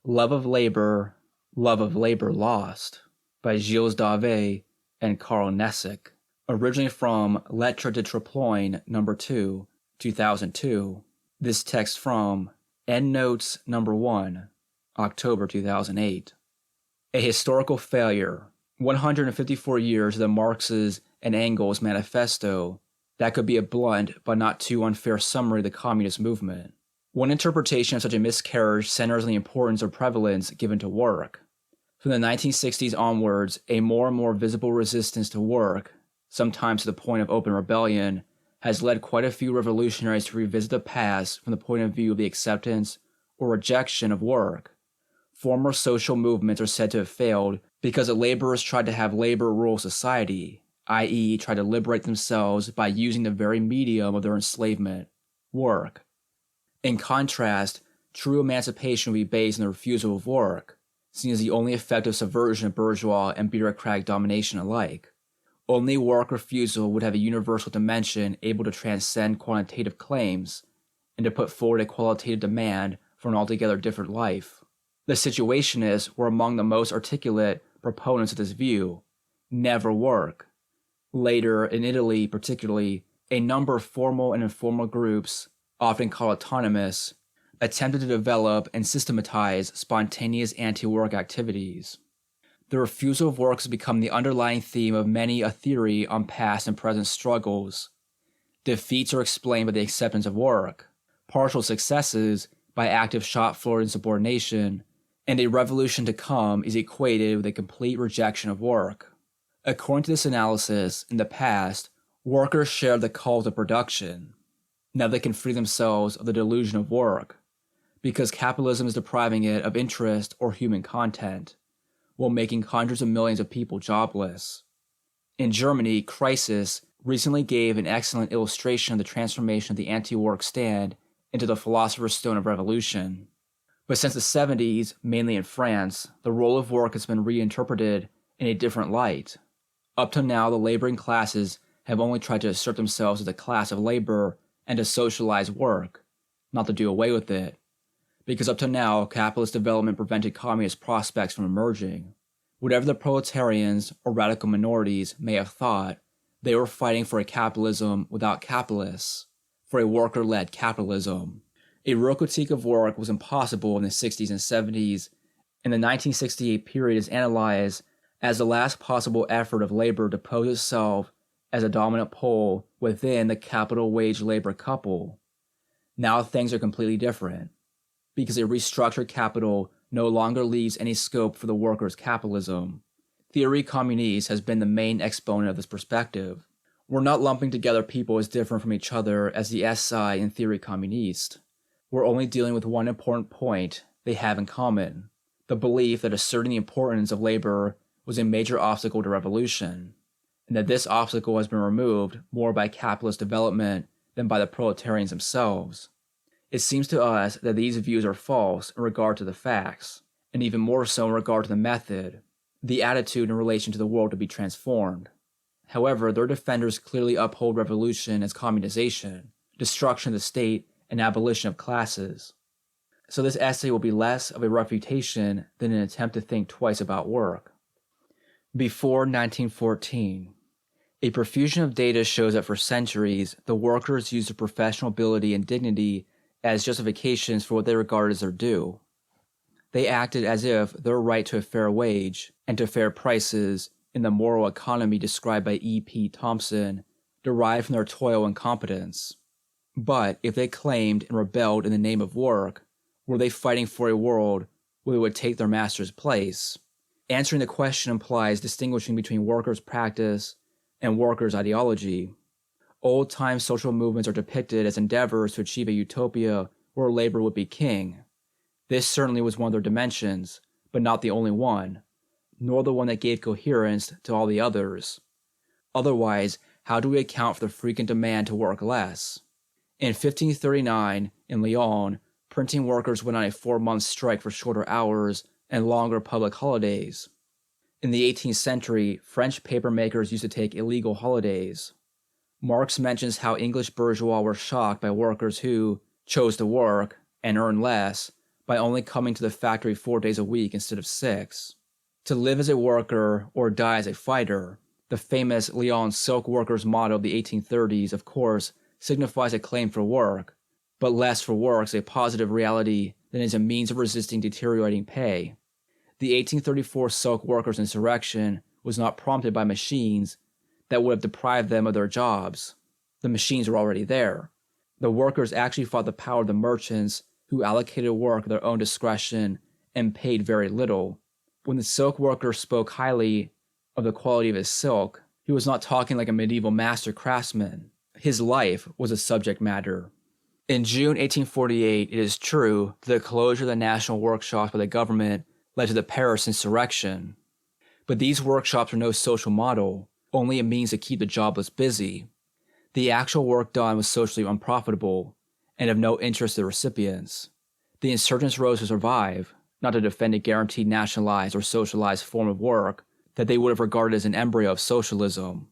Love of Labor Lost by Gilles Dauve and Karl Nesic, originally from Lettre de Traploin No. 2, 2002. This text from Endnotes No. 1, October 2008. A historical failure. 154 years of the Marx's and Engels' manifesto. That could be a blunt but not too unfair summary of the communist movement. One interpretation of such a miscarriage centers on the importance or prevalence given to work. From the 1960s onwards, a more and more visible resistance to work, sometimes to the point of open rebellion, has led quite a few revolutionaries to revisit the past from the point of view of the acceptance or rejection of work. Former social movements are said to have failed because the laborers tried to have labor rule society, i.e., tried to liberate themselves by using the very medium of their enslavement, work. In contrast, true emancipation would be based on the refusal of work, seen as the only effective subversion of bourgeois and bureaucratic domination alike. Only work refusal would have a universal dimension able to transcend quantitative claims and to put forward a qualitative demand for an altogether different life. The Situationists were among the most articulate proponents of this view: never work. Later, in Italy particularly, a number of formal and informal groups, often called autonomous, attempted to develop and systematize spontaneous anti-work activities. The refusal of work has become the underlying theme of many a theory on past and present struggles. Defeats are explained by the acceptance of work, partial successes by active shop floor insubordination, and a revolution to come is equated with a complete rejection of work. According to this analysis, in the past, workers shared the cause of production. Now they can free themselves of the delusion of work, because capitalism is depriving it of interest or human content, while making hundreds of millions of people jobless. In Germany, Crisis recently gave an excellent illustration of the transformation of the anti-work stand into the philosopher's stone of revolution. But since the 70s, mainly in France, the role of work has been reinterpreted in a different light. Up to now, the laboring classes have only tried to assert themselves as a class of labor and to socialize work, not to do away with it, because up to now, capitalist development prevented communist prospects from emerging. Whatever the proletarians or radical minorities may have thought, they were fighting for a capitalism without capitalists, for a worker-led capitalism. A real critique of work was impossible in the 60s and 70s, and the 1968 period is analyzed as the last possible effort of labor to pose itself as a dominant pole within the capital wage labor couple. Now things are completely different, because a restructured capital no longer leaves any scope for the workers' capitalism. Theory communiste has been the main exponent of this perspective. We're not lumping together people as different from each other as the SI in Theory communiste. We're only dealing with one important point they have in common: the belief that asserting the importance of labor was a major obstacle to revolution, and that this obstacle has been removed more by capitalist development than by the proletarians themselves. It seems to us that these views are false in regard to the facts, and even more so in regard to the method, the attitude in relation to the world to be transformed. However, their defenders clearly uphold revolution as communisation, destruction of the state, and abolition of classes. So this essay will be less of a refutation than an attempt to think twice about work. Before 1914. A profusion of data shows that for centuries, the workers used their professional ability and dignity as justifications for what they regarded as their due. They acted as if their right to a fair wage and to fair prices in the moral economy described by E.P. Thompson derived from their toil and competence. But if they claimed and rebelled in the name of work, were they fighting for a world where they would take their master's place? Answering the question implies distinguishing between workers' practice and workers' ideology. Old-time social movements are depicted as endeavors to achieve a utopia where labor would be king. This certainly was one of their dimensions, but not the only one, nor the one that gave coherence to all the others. Otherwise, how do we account for the frequent demand to work less? In 1539, in Lyon, printing workers went on a 4-month strike for shorter hours and longer public holidays. In the 18th century, French papermakers used to take illegal holidays. Marx mentions how English bourgeois were shocked by workers who chose to work and earn less by only coming to the factory 4 days a week instead of 6. To live as a worker or die as a fighter, the famous Lyon silk workers' motto of the 1830s, of course, signifies a claim for work, but less for work is a positive reality than is a means of resisting deteriorating pay. The 1834 silk workers' insurrection was not prompted by machines that would have deprived them of their jobs. The machines were already there. The workers actually fought the power of the merchants who allocated work at their own discretion and paid very little. When the silk worker spoke highly of the quality of his silk, he was not talking like a medieval master craftsman. His life was a subject matter. In June 1848, it is true that the closure of the national workshops by the government led to the Paris insurrection. But these workshops were no social model, only a means to keep the jobless busy. The actual work done was socially unprofitable and of no interest to the recipients. The insurgents rose to survive, not to defend a guaranteed nationalized or socialized form of work that they would have regarded as an embryo of socialism.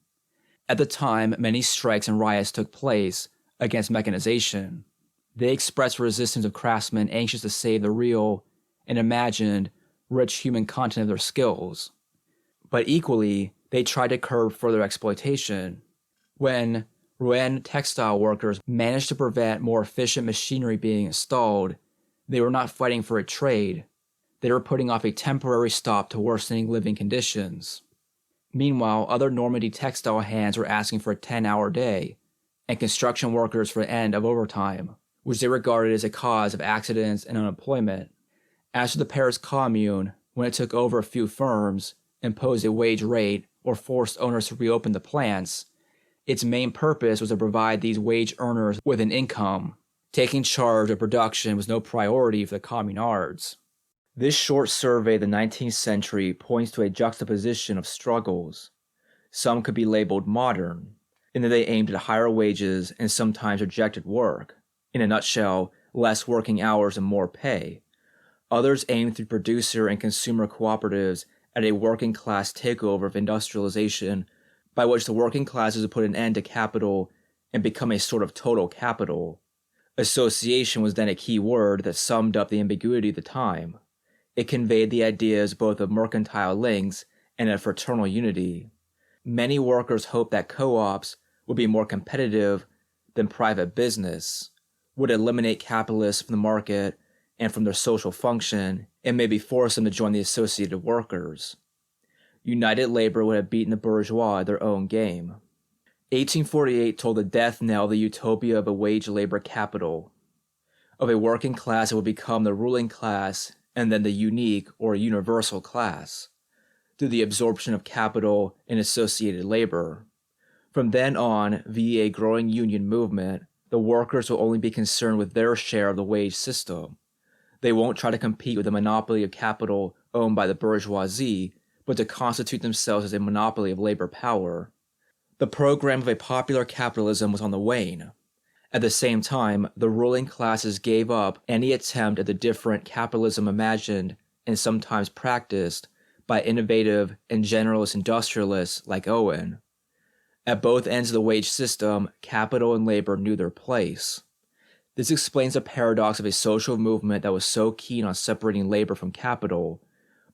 At the time, many strikes and riots took place against mechanization. They expressed resistance of craftsmen anxious to save the real and imagined rich human content of their skills. But equally, they tried to curb further exploitation. When Rouen textile workers managed to prevent more efficient machinery being installed, they were not fighting for a trade. They were putting off a temporary stop to worsening living conditions. Meanwhile, other Normandy textile hands were asking for a 10-hour day, and construction workers for an end of overtime, which they regarded as a cause of accidents and unemployment. As for the Paris Commune, when it took over a few firms, imposed a wage rate, or forced owners to reopen the plants, its main purpose was to provide these wage earners with an income. Taking charge of production was no priority for the communards. This short survey of the 19th century points to a juxtaposition of struggles. Some could be labeled modern, in that they aimed at higher wages and sometimes rejected work. In a nutshell, less working hours and more pay. Others aimed through producer and consumer cooperatives at a working class takeover of industrialization by which the working classes would put an end to capital and become a sort of total capital. Association was then a key word that summed up the ambiguity of the time. It conveyed the ideas both of mercantile links and of fraternal unity. Many workers hoped that co-ops would be more competitive than private business, would eliminate capitalists from the market and from their social function, and maybe force them to join the associated workers. United labor would have beaten the bourgeois at their own game. 1848 told the death knell of the utopia of a wage labor capital, of a working class that would become the ruling class and then the unique or universal class, through the absorption of capital and associated labor. From then on, via a growing union movement, the workers will only be concerned with their share of the wage system. They won't try to compete with the monopoly of capital owned by the bourgeoisie, but to constitute themselves as a monopoly of labor power. The program of a popular capitalism was on the wane. At the same time, the ruling classes gave up any attempt at the different capitalism imagined and sometimes practiced by innovative and generalist industrialists like Owen. At both ends of the wage system, capital and labor knew their place. This explains the paradox of a social movement that was so keen on separating labor from capital,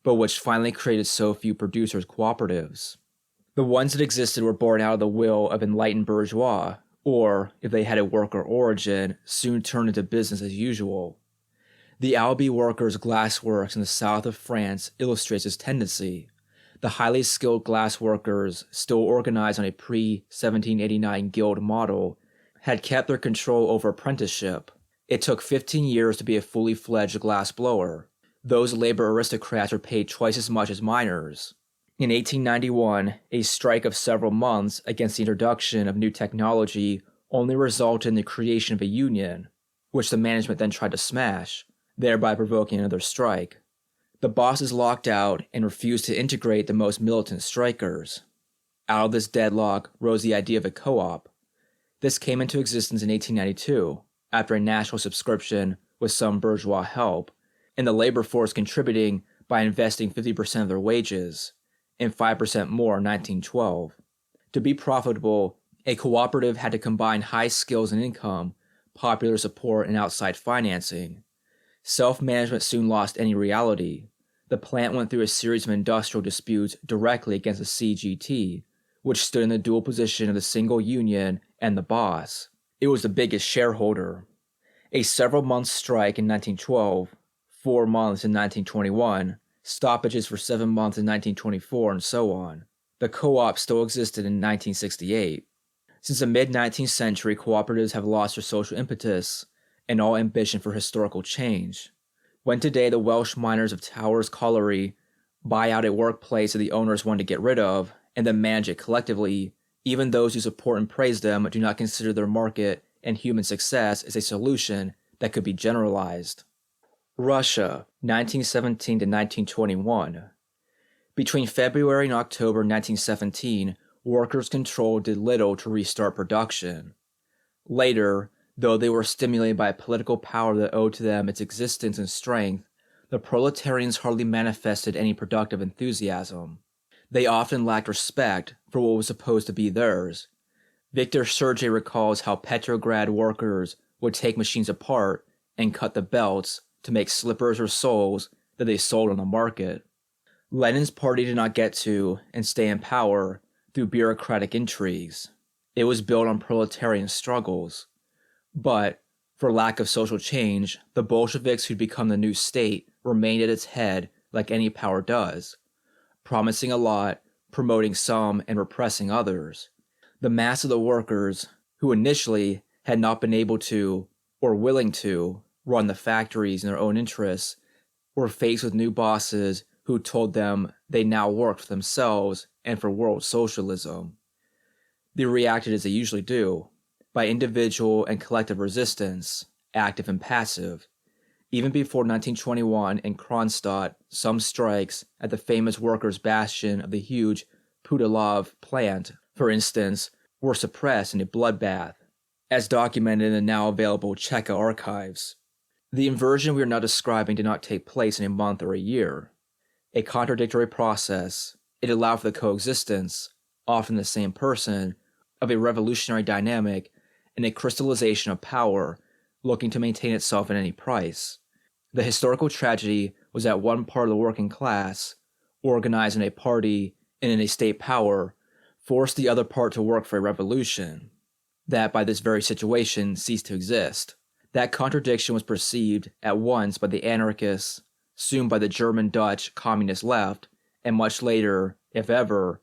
but which finally created so few producers' cooperatives. The ones that existed were born out of the will of enlightened bourgeois, or, if they had a worker origin, soon turned into business as usual. The Albi workers' glassworks in the south of France illustrates this tendency. The highly skilled glass workers, still organized on a pre-1789 guild model, had kept their control over apprenticeship. It took 15 years to be a fully fledged glass blower. Those labor aristocrats were paid twice as much as miners. In 1891, a strike of several months against the introduction of new technology only resulted in the creation of a union, which the management then tried to smash, thereby provoking another strike. The bosses locked out and refused to integrate the most militant strikers. Out of this deadlock rose the idea of a co-op. This came into existence in 1892, after a national subscription with some bourgeois help, and the labor force contributing by investing 50% of their wages, and 5% more in 1912. To be profitable, a cooperative had to combine high skills and income, popular support, and outside financing. Self-management soon lost any reality. The plant went through a series of industrial disputes directly against the CGT, which stood in the dual position of the single union and the boss. It was the biggest shareholder. A several-month strike in 1912, 4 months in 1921, stoppages for 7 months in 1924, and so on. The co-op still existed in 1968. Since the mid-19th century, cooperatives have lost their social impetus and all ambition for historical change. When today the Welsh miners of Towers Colliery buy out a workplace that the owners want to get rid of and then manage it collectively, even those who support and praise them do not consider their market and human success as a solution that could be generalized. Russia, 1917 to 1921. Between February and October 1917, workers' control did little to restart production. Later, though they were stimulated by a political power that owed to them its existence and strength, the proletarians hardly manifested any productive enthusiasm. They often lacked respect for what was supposed to be theirs. Victor Sergei recalls how Petrograd workers would take machines apart and cut the belts to make slippers or soles that they sold on the market. Lenin's party did not get to and stay in power through bureaucratic intrigues. It was built on proletarian struggles. But, for lack of social change, the Bolsheviks who'd become the new state remained at its head like any power does, promising a lot, promoting some, and repressing others. The mass of the workers, who initially had not been able to, or willing to, run the factories in their own interests, were faced with new bosses who told them they now worked for themselves and for world socialism. They reacted as they usually do, by individual and collective resistance, active and passive. Even before 1921 in Kronstadt, some strikes at the famous workers' bastion of the huge Putilov plant, for instance, were suppressed in a bloodbath, as documented in the now available Cheka archives. The inversion we are now describing did not take place in a month or a year. A contradictory process, it allowed for the coexistence, often the same person, of a revolutionary dynamic and a crystallization of power looking to maintain itself at any price. The historical tragedy was that one part of the working class, organized in a party and in a state power, forced the other part to work for a revolution, that by this very situation ceased to exist. That contradiction was perceived at once by the anarchists, soon by the German-Dutch communist left, and much later, if ever,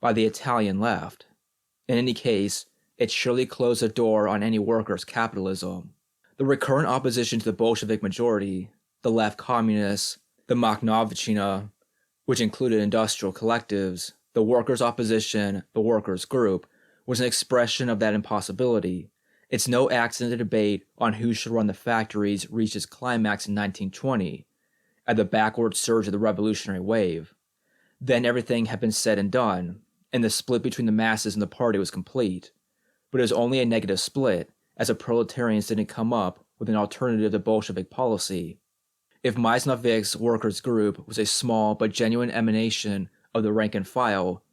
by the Italian left. In any case, it surely closed the door on any workers' capitalism. The recurrent opposition to the Bolshevik majority, the left communists, the Makhnovchina, which included industrial collectives, the workers' opposition, the workers' group, was an expression of that impossibility. It's no accident the debate on who should run the factories reached its climax in 1920, at the backward surge of the revolutionary wave. Then everything had been said and done, and the split between the masses and the party was complete. But it was only a negative split, as the proletarians didn't come up with an alternative to Bolshevik policy. If Maisnovik's workers' group was a small but genuine emanation of the rank and file,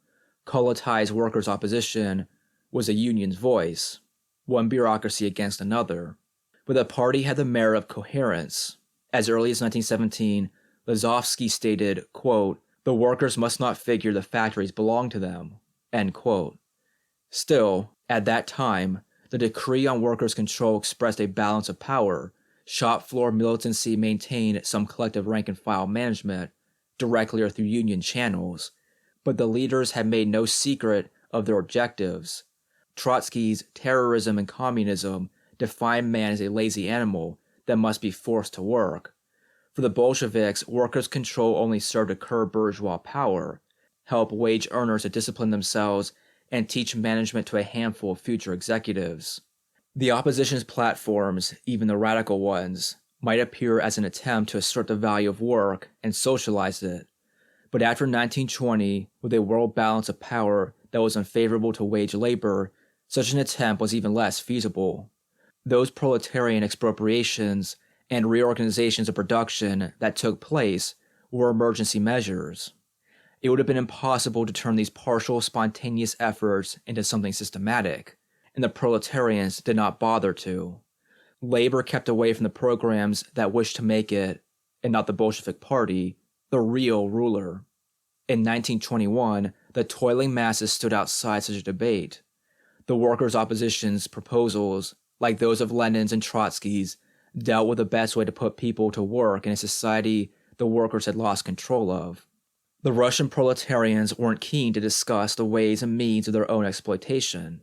Kollotai's workers' opposition was a union's voice, one bureaucracy against another. But the party had the merit of coherence. As early as 1917, Lazovsky stated, quote, "The workers must not figure the factories belong to them," end quote. Still, at that time, the decree on workers' control expressed a balance of power. Shop floor militancy maintained some collective rank-and-file management, directly or through union channels, but the leaders had made no secret of their objectives. Trotsky's terrorism and communism defined man as a lazy animal that must be forced to work. For the Bolsheviks, workers' control only served to curb bourgeois power, help wage earners to discipline themselves, and teach management to a handful of future executives. The opposition's platforms, even the radical ones, might appear as an attempt to assert the value of work and socialize it. But after 1920, with a world balance of power that was unfavorable to wage labor, such an attempt was even less feasible. Those proletarian expropriations and reorganizations of production that took place were emergency measures. It would have been impossible to turn these partial, spontaneous efforts into something systematic, and the proletarians did not bother to. Labor kept away from the programs that wished to make it, and not the Bolshevik Party, the real ruler. In 1921, the toiling masses stood outside such a debate. The workers' opposition's proposals, like those of Lenin's and Trotsky's, dealt with the best way to put people to work in a society the workers had lost control of. The Russian proletarians weren't keen to discuss the ways and means of their own exploitation.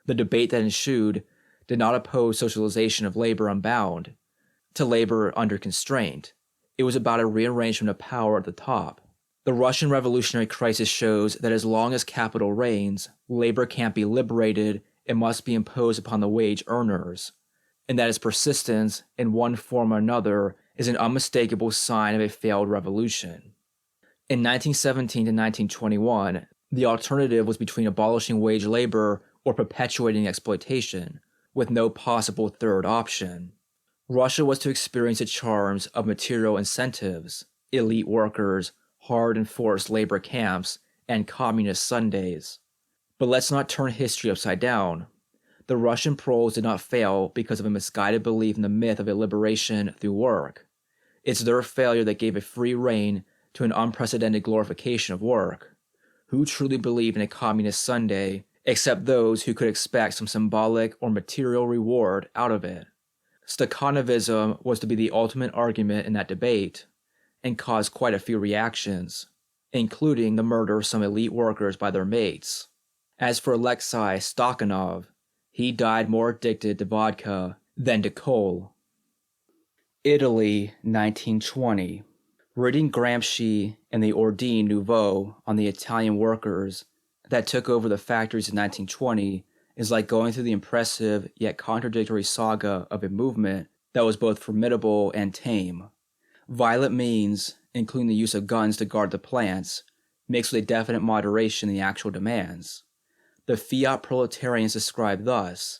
The debate that ensued did not oppose socialization of labor unbound to labor under constraint. It was about a rearrangement of power at the top. The Russian revolutionary crisis shows that as long as capital reigns, labor can't be liberated and must be imposed upon the wage earners, and that its persistence in one form or another is an unmistakable sign of a failed revolution. In 1917 to 1921, the alternative was between abolishing wage labor or perpetuating exploitation, with no possible third option. Russia was to experience the charms of material incentives, elite workers, hard and forced labor camps, and communist Sundays. But let's not turn history upside down. The Russian proles did not fail because of a misguided belief in the myth of a liberation through work. It's their failure that gave a free rein to an unprecedented glorification of work. Who truly believed in a communist Sunday, except those who could expect some symbolic or material reward out of it? Stakhanovism was to be the ultimate argument in that debate, and caused quite a few reactions, including the murder of some elite workers by their mates. As for Alexei Stakhanov, he died more addicted to vodka than to coal. Italy, 1920. Reading Gramsci and the Ordine Nouveau on the Italian workers that took over the factories in 1920 is like going through the impressive yet contradictory saga of a movement that was both formidable and tame. Violent means, including the use of guns to guard the plants, mixed with a definite moderation in the actual demands. The fiat proletarians described thus: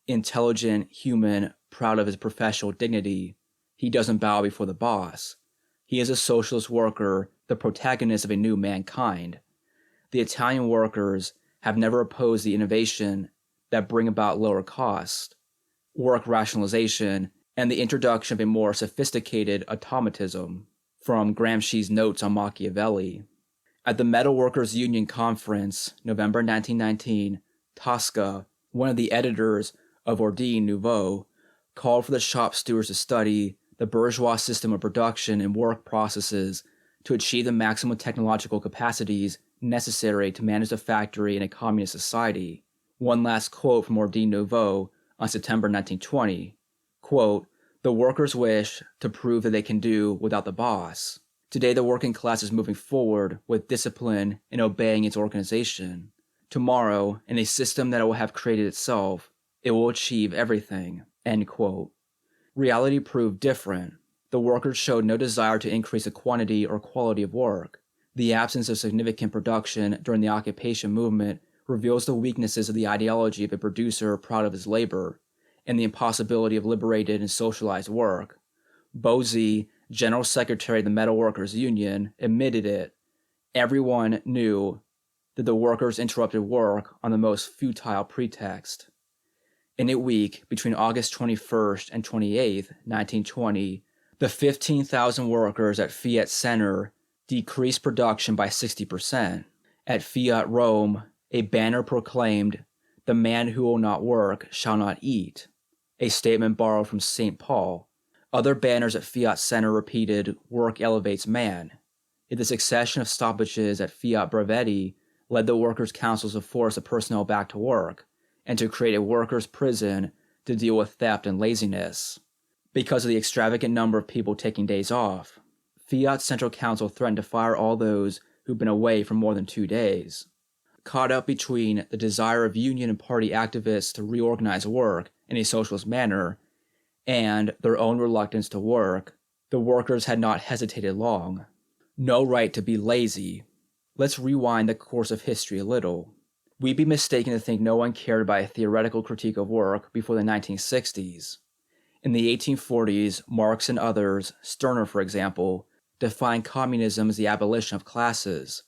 intelligent, human, proud of his professional dignity, he doesn't bow before the boss. He is a socialist worker, the protagonist of a new mankind. The Italian workers have never opposed the innovation that bring about lower cost, work rationalization, and the introduction of a more sophisticated automatism, from Gramsci's Notes on Machiavelli. At the Metal Workers Union Conference, November 1919, Tosca, one of the editors of Ordine Nouveau, called for the shop stewards to study the bourgeois system of production and work processes to achieve the maximum technological capacities necessary to manage the factory in a communist society. One last quote from Ordine Nouveau on September 1920, quote, "The workers wish to prove that they can do without the boss. Today the working class is moving forward with discipline and obeying its organization. Tomorrow, in a system that it will have created itself, it will achieve everything." End quote. Reality proved different. The workers showed no desire to increase the quantity or quality of work. The absence of significant production during the occupation movement reveals the weaknesses of the ideology of a producer proud of his labor, and the impossibility of liberated and socialized work. Bosey, General Secretary of the Metal Workers Union, admitted it. Everyone knew that the workers interrupted work on the most futile pretext. In a week between August 21st and 28th, 1920, the 15,000 workers at Fiat Center decreased production by 60%. At Fiat Rome, a banner proclaimed, "The man who will not work shall not eat," a statement borrowed from St. Paul. Other banners at Fiat Center repeated, "Work elevates man." Yet the succession of stoppages at Fiat Brevetti led the workers' councils to force the personnel back to work, and to create a workers' prison to deal with theft and laziness. Because of the extravagant number of people taking days off, Fiat's Central Council threatened to fire all those who'd been away for more than 2 days. Caught up between the desire of union and party activists to reorganize work in a socialist manner and their own reluctance to work, the workers had not hesitated long. No right to be lazy. Let's rewind the course of history a little. We'd be mistaken to think no one cared about a theoretical critique of work before the 1960s. In the 1840s, Marx and others, Stirner for example, defined communism as the abolition of classes,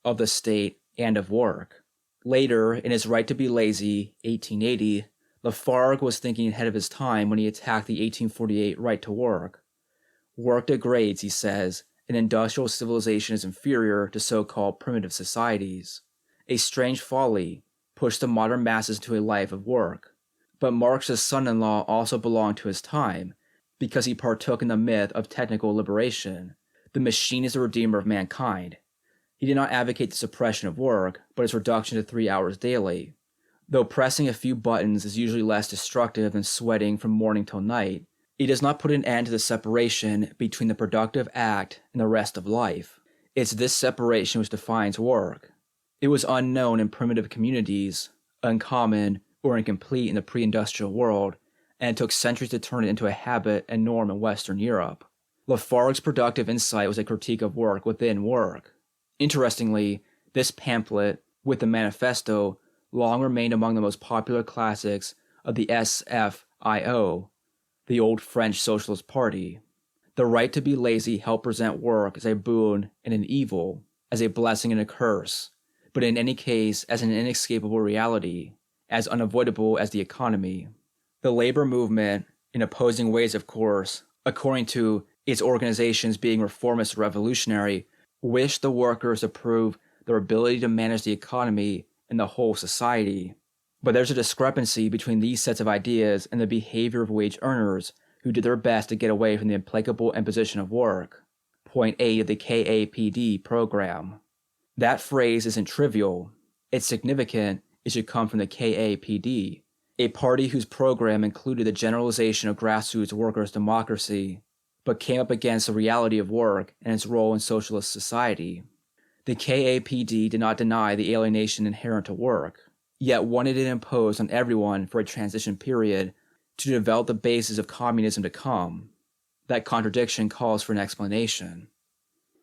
of the state, and of work. Later, in his Right to be Lazy, 1880, Lafargue was thinking ahead of his time when he attacked the 1848 right to work. Work degrades, he says, and industrial civilization is inferior to so-called primitive societies. A strange folly pushed the modern masses into a life of work. But Marx's son-in-law also belonged to his time, because he partook in the myth of technical liberation. The machine is the redeemer of mankind. He did not advocate the suppression of work, but its reduction to 3 hours daily. Though pressing a few buttons is usually less destructive than sweating from morning till night, it does not put an end to the separation between the productive act and the rest of life. It's this separation which defines work. It was unknown in primitive communities, uncommon or incomplete in the pre-industrial world, and it took centuries to turn it into a habit and norm in Western Europe. Lafargue's productive insight was a critique of work within work. Interestingly, this pamphlet, with the manifesto, long remained among the most popular classics of the SFIO, the old French Socialist Party. The right to be lazy helped present work as a boon and an evil, as a blessing and a curse, but in any case as an inescapable reality, as unavoidable as the economy. The labor movement, in opposing ways of course, according to its organizations being reformist or revolutionary, wished the workers to prove their ability to manage the economy and the whole society. But there's a discrepancy between these sets of ideas and the behavior of wage earners who did their best to get away from the implacable imposition of work. Point 8 of the KAPD program. That phrase isn't trivial. It's significant. It should come from the KAPD, a party whose program included the generalization of grassroots workers' democracy, but came up against the reality of work and its role in socialist society. The KAPD did not deny the alienation inherent to work, yet wanted it imposed on everyone for a transition period to develop the basis of communism to come. That contradiction calls for an explanation.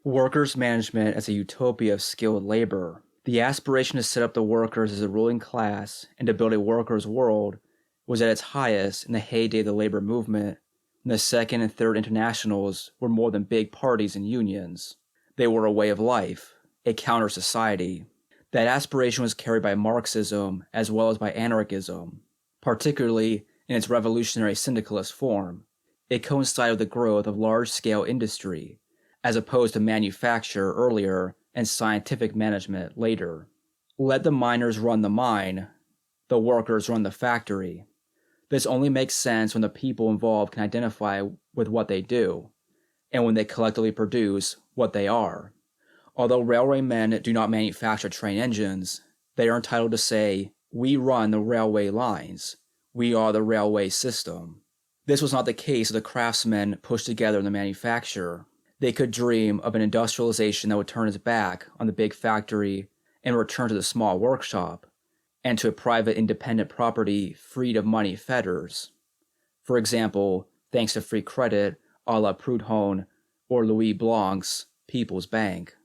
Workers' management as a utopia of skilled labor. The aspiration to set up the workers as a ruling class and to build a workers' world was at its highest in the heyday of the labor movement, when the Second and Third Internationals were more than big parties and unions. They were a way of life, a counter-society. That aspiration was carried by Marxism as well as by anarchism, particularly in its revolutionary syndicalist form. It coincided with the growth of large-scale industry, as opposed to manufacture earlier and scientific management later. Let the miners run the mine, the workers run the factory. This only makes sense when the people involved can identify with what they do, and when they collectively produce what they are. Although railway men do not manufacture train engines, they are entitled to say, "We run the railway lines. We are the railway system." This was not the case of the craftsmen pushed together in the manufacture. They could dream of an industrialization that would turn its back on the big factory and return to the small workshop, and to a private independent property freed of money fetters. For example, thanks to free credit a la Proudhon or Louis Blanc's People's Bank.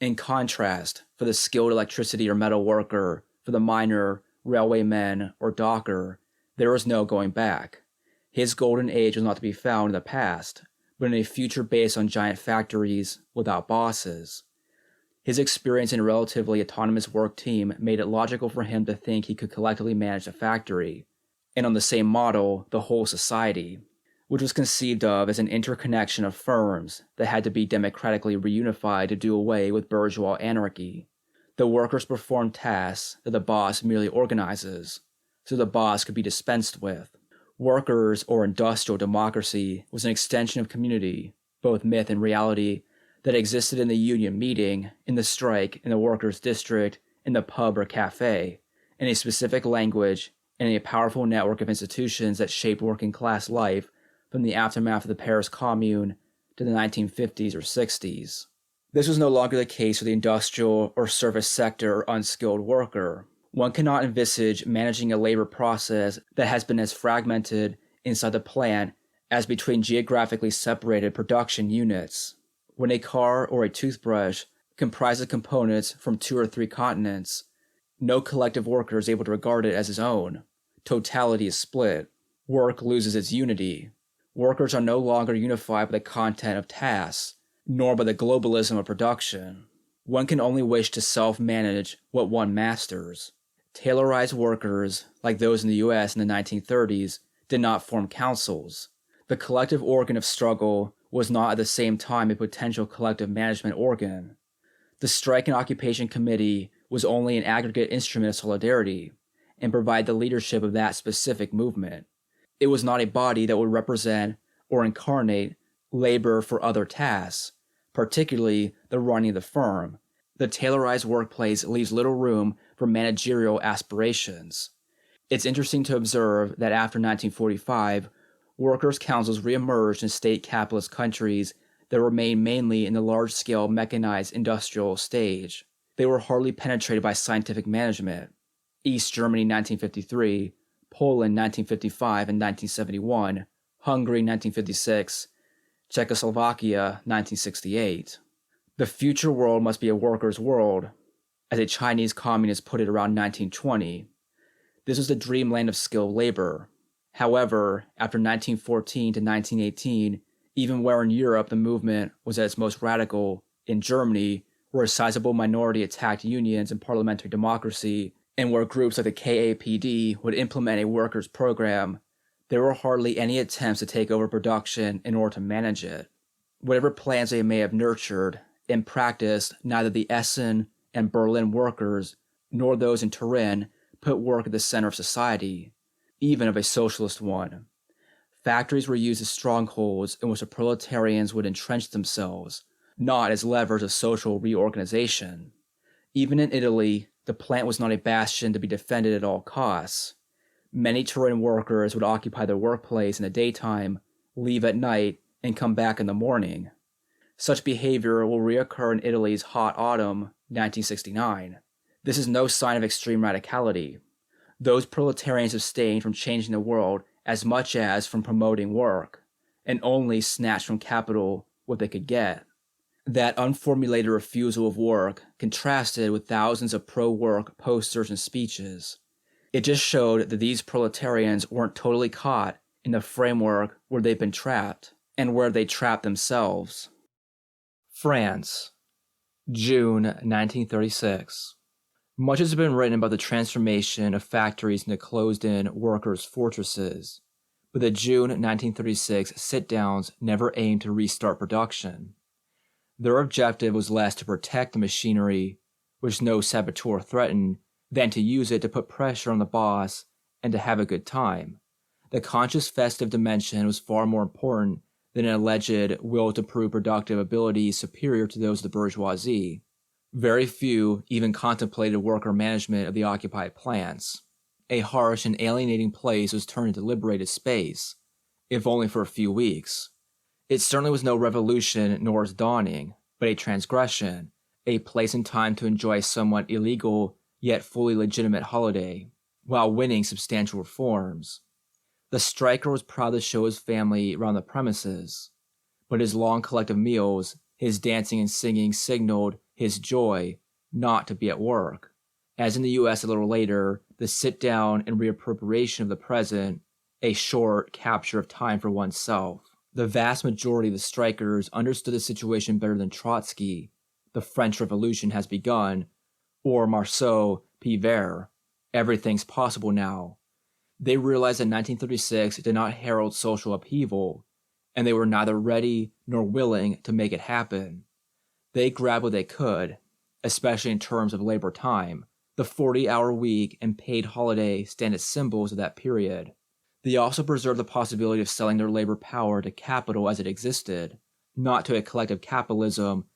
In contrast, for the skilled electricity or metal worker, for the miner, railwayman, or docker, there is no going back. His golden age was not to be found in the past, but in a future based on giant factories without bosses. His experience in a relatively autonomous work team made it logical for him to think he could collectively manage a factory, and on the same model, the whole society, which was conceived of as an interconnection of firms that had to be democratically reunified to do away with bourgeois anarchy. The workers performed tasks that the boss merely organizes, so the boss could be dispensed with. Workers, or industrial democracy, was an extension of community, both myth and reality, that existed in the union meeting, in the strike, in the workers' district, in the pub or cafe, in a specific language, and in a powerful network of institutions that shaped working class life from the aftermath of the Paris Commune to the 1950s or 60s. This was no longer the case for the industrial or service sector or unskilled worker. One cannot envisage managing a labor process that has been as fragmented inside the plant as between geographically separated production units. When a car or a toothbrush comprises components from 2 or 3 continents, no collective worker is able to regard it as his own. Totality is split. Work loses its unity. Workers are no longer unified by the content of tasks, nor by the globalism of production. One can only wish to self-manage what one masters. Taylorized workers, like those in the US in the 1930s, did not form councils. The collective organ of struggle was not at the same time a potential collective management organ. The Strike and Occupation Committee was only an aggregate instrument of solidarity and provide the leadership of that specific movement. It was not a body that would represent or incarnate labor for other tasks, particularly the running of the firm. The Taylorized workplace leaves little room for managerial aspirations. It's interesting to observe that after 1945, workers' councils reemerged in state capitalist countries that remained mainly in the large-scale mechanized industrial stage. They were hardly penetrated by scientific management. East Germany 1953, Poland 1955 and 1971, Hungary 1956, Czechoslovakia 1968. The future world must be a workers' world, as a Chinese communist put it around 1920. This was the dreamland of skilled labor. However, after 1914 to 1918, even where in Europe the movement was at its most radical, in Germany, where a sizable minority attacked unions and parliamentary democracy, and where groups like the KAPD would implement a workers' program, there were hardly any attempts to take over production in order to manage it. Whatever plans they may have nurtured, in practice, neither the Essen and Berlin workers nor those in Turin put work at the center of society, even of a socialist one. Factories were used as strongholds in which the proletarians would entrench themselves, not as levers of social reorganization. Even in Italy, the plant was not a bastion to be defended at all costs. Many Turin workers would occupy their workplace in the daytime, leave at night, and come back in the morning. Such behavior will reoccur in Italy's hot autumn, 1969. This is no sign of extreme radicality. Those proletarians abstained from changing the world as much as from promoting work, and only snatched from capital what they could get. That unformulated refusal of work contrasted with thousands of pro-work posters and speeches. It just showed that these proletarians weren't totally caught in the framework where they've been trapped, and where they trapped themselves. France, June 1936. Much has been written about the transformation of factories into closed-in workers' fortresses, but the June 1936 sit-downs never aimed to restart production. Their objective was less to protect the machinery, which no saboteur threatened, than to use it to put pressure on the boss and to have a good time. The conscious festive dimension was far more important than an alleged will to prove productive abilities superior to those of the bourgeoisie. Very few even contemplated worker management of the occupied plants. A harsh and alienating place was turned into liberated space, if only for a few weeks. It certainly was no revolution nor its dawning, but a transgression, a place and time to enjoy a somewhat illegal yet fully legitimate holiday, while winning substantial reforms. The striker was proud to show his family around the premises, but his long collective meals, his dancing and singing signaled his joy not to be at work. As in the US a little later, the sit-down and reappropriation of the present, a short capture of time for oneself. The vast majority of the strikers understood the situation better than Trotsky, the French Revolution has begun, or Marceau Pivert, everything's possible now. They realized that 1936 did not herald social upheaval, and they were neither ready nor willing to make it happen. They grabbed what they could, especially in terms of labor time. The 40-hour week and paid holiday stand as symbols of that period. They also preserved the possibility of selling their labor power to capital as it existed, not to a collective capitalism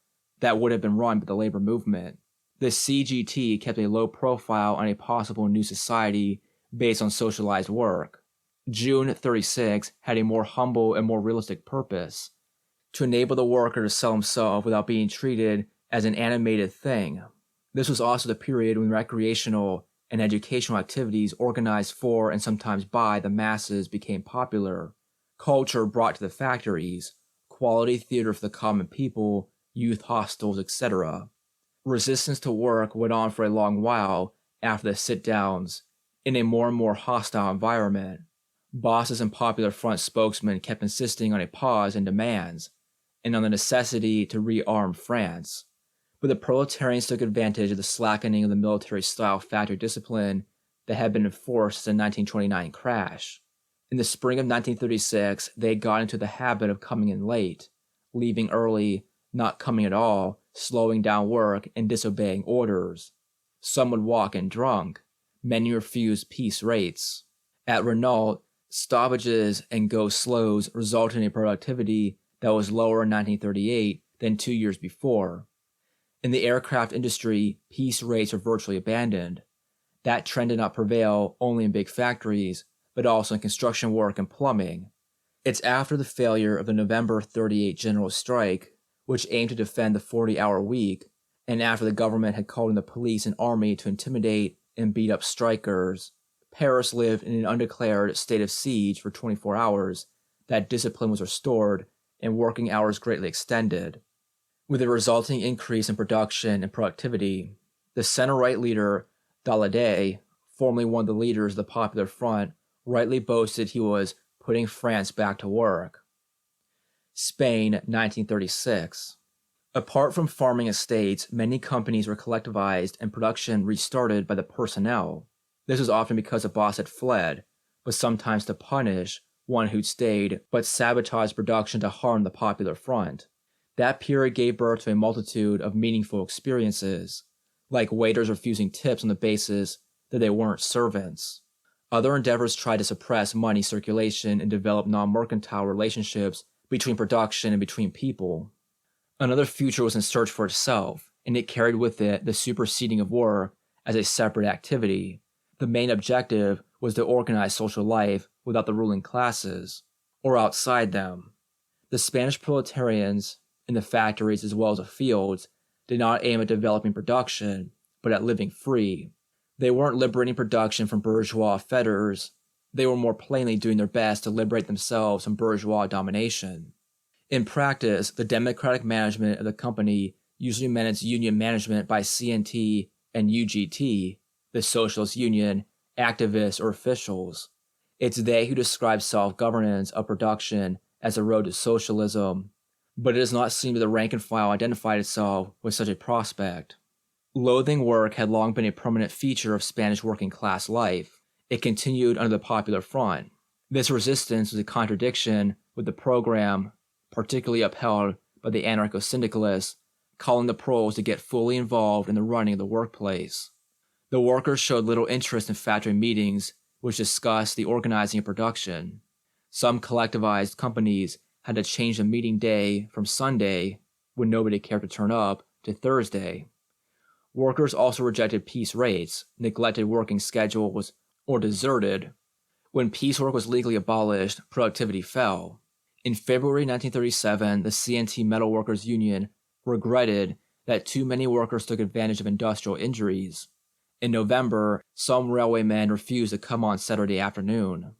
that would have been run by the labor movement. The CGT kept a low profile on a possible new society based on socialized work. June 36 had a more humble and more realistic purpose, to enable the worker to sell himself without being treated as an animated thing. This was also the period when recreational and educational activities organized for and sometimes by the masses became popular. Culture brought to the factories, quality theater for the common people, youth hostels, etc. Resistance to work went on for a long while after the sit-downs, in a more and more hostile environment. Bosses and Popular Front spokesmen kept insisting on a pause in demands, and on the necessity to rearm France. But the proletarians took advantage of the slackening of the military-style factory discipline that had been enforced since the 1929 crash. In the spring of 1936, they had got into the habit of coming in late, leaving early, not coming at all, slowing down work, and disobeying orders. Some would walk in drunk. Many refused piece rates. At Renault, stoppages and go-slows resulted in a productivity that was lower in 1938 than 2 years before. In the aircraft industry, piece rates were virtually abandoned. That trend did not prevail only in big factories, but also in construction work and plumbing. It's after the failure of the November 38 general strike, which aimed to defend the 40-hour week, and after the government had called in the police and army to intimidate and beat up strikers, Paris lived in an undeclared state of siege for 24 hours, that discipline was restored and working hours greatly extended. With a resulting increase in production and productivity, the center-right leader, Dauve, formerly one of the leaders of the Popular Front, rightly boasted he was putting France back to work. Spain, 1936. Apart from farming estates, many companies were collectivized and production restarted by the personnel. This was often because the boss had fled, but sometimes to punish one who'd stayed but sabotaged production to harm the Popular Front. That period gave birth to a multitude of meaningful experiences, like waiters refusing tips on the basis that they weren't servants. Other endeavors tried to suppress money circulation and develop non-mercantile relationships between production and between people. Another future was in search for itself, and it carried with it the superseding of work as a separate activity. The main objective was to organize social life without the ruling classes, or outside them. The Spanish proletarians, in the factories as well as the fields, did not aim at developing production, but at living free. They weren't liberating production from bourgeois fetters. They were more plainly doing their best to liberate themselves from bourgeois domination. In practice, the democratic management of the company usually meant its union management by CNT and UGT, the Socialist Union, activists, or officials. It's they who describe self-governance of production as a road to socialism, but it does not seem that the rank and file identified itself with such a prospect. Loathing work had long been a permanent feature of Spanish working class life. It continued under the Popular Front. This resistance was a contradiction with the program, particularly upheld by the anarcho-syndicalists, calling the proles to get fully involved in the running of the workplace. The workers showed little interest in factory meetings, which discussed the organizing of production. Some collectivized companies had to change the meeting day from Sunday, when nobody cared to turn up, to Thursday. Workers also rejected piece rates, neglected working schedules, or deserted. When piecework was legally abolished, productivity fell. In February 1937, the CNT Metal Workers Union regretted that too many workers took advantage of industrial injuries. In November, some railwaymen refused to come on Saturday afternoon.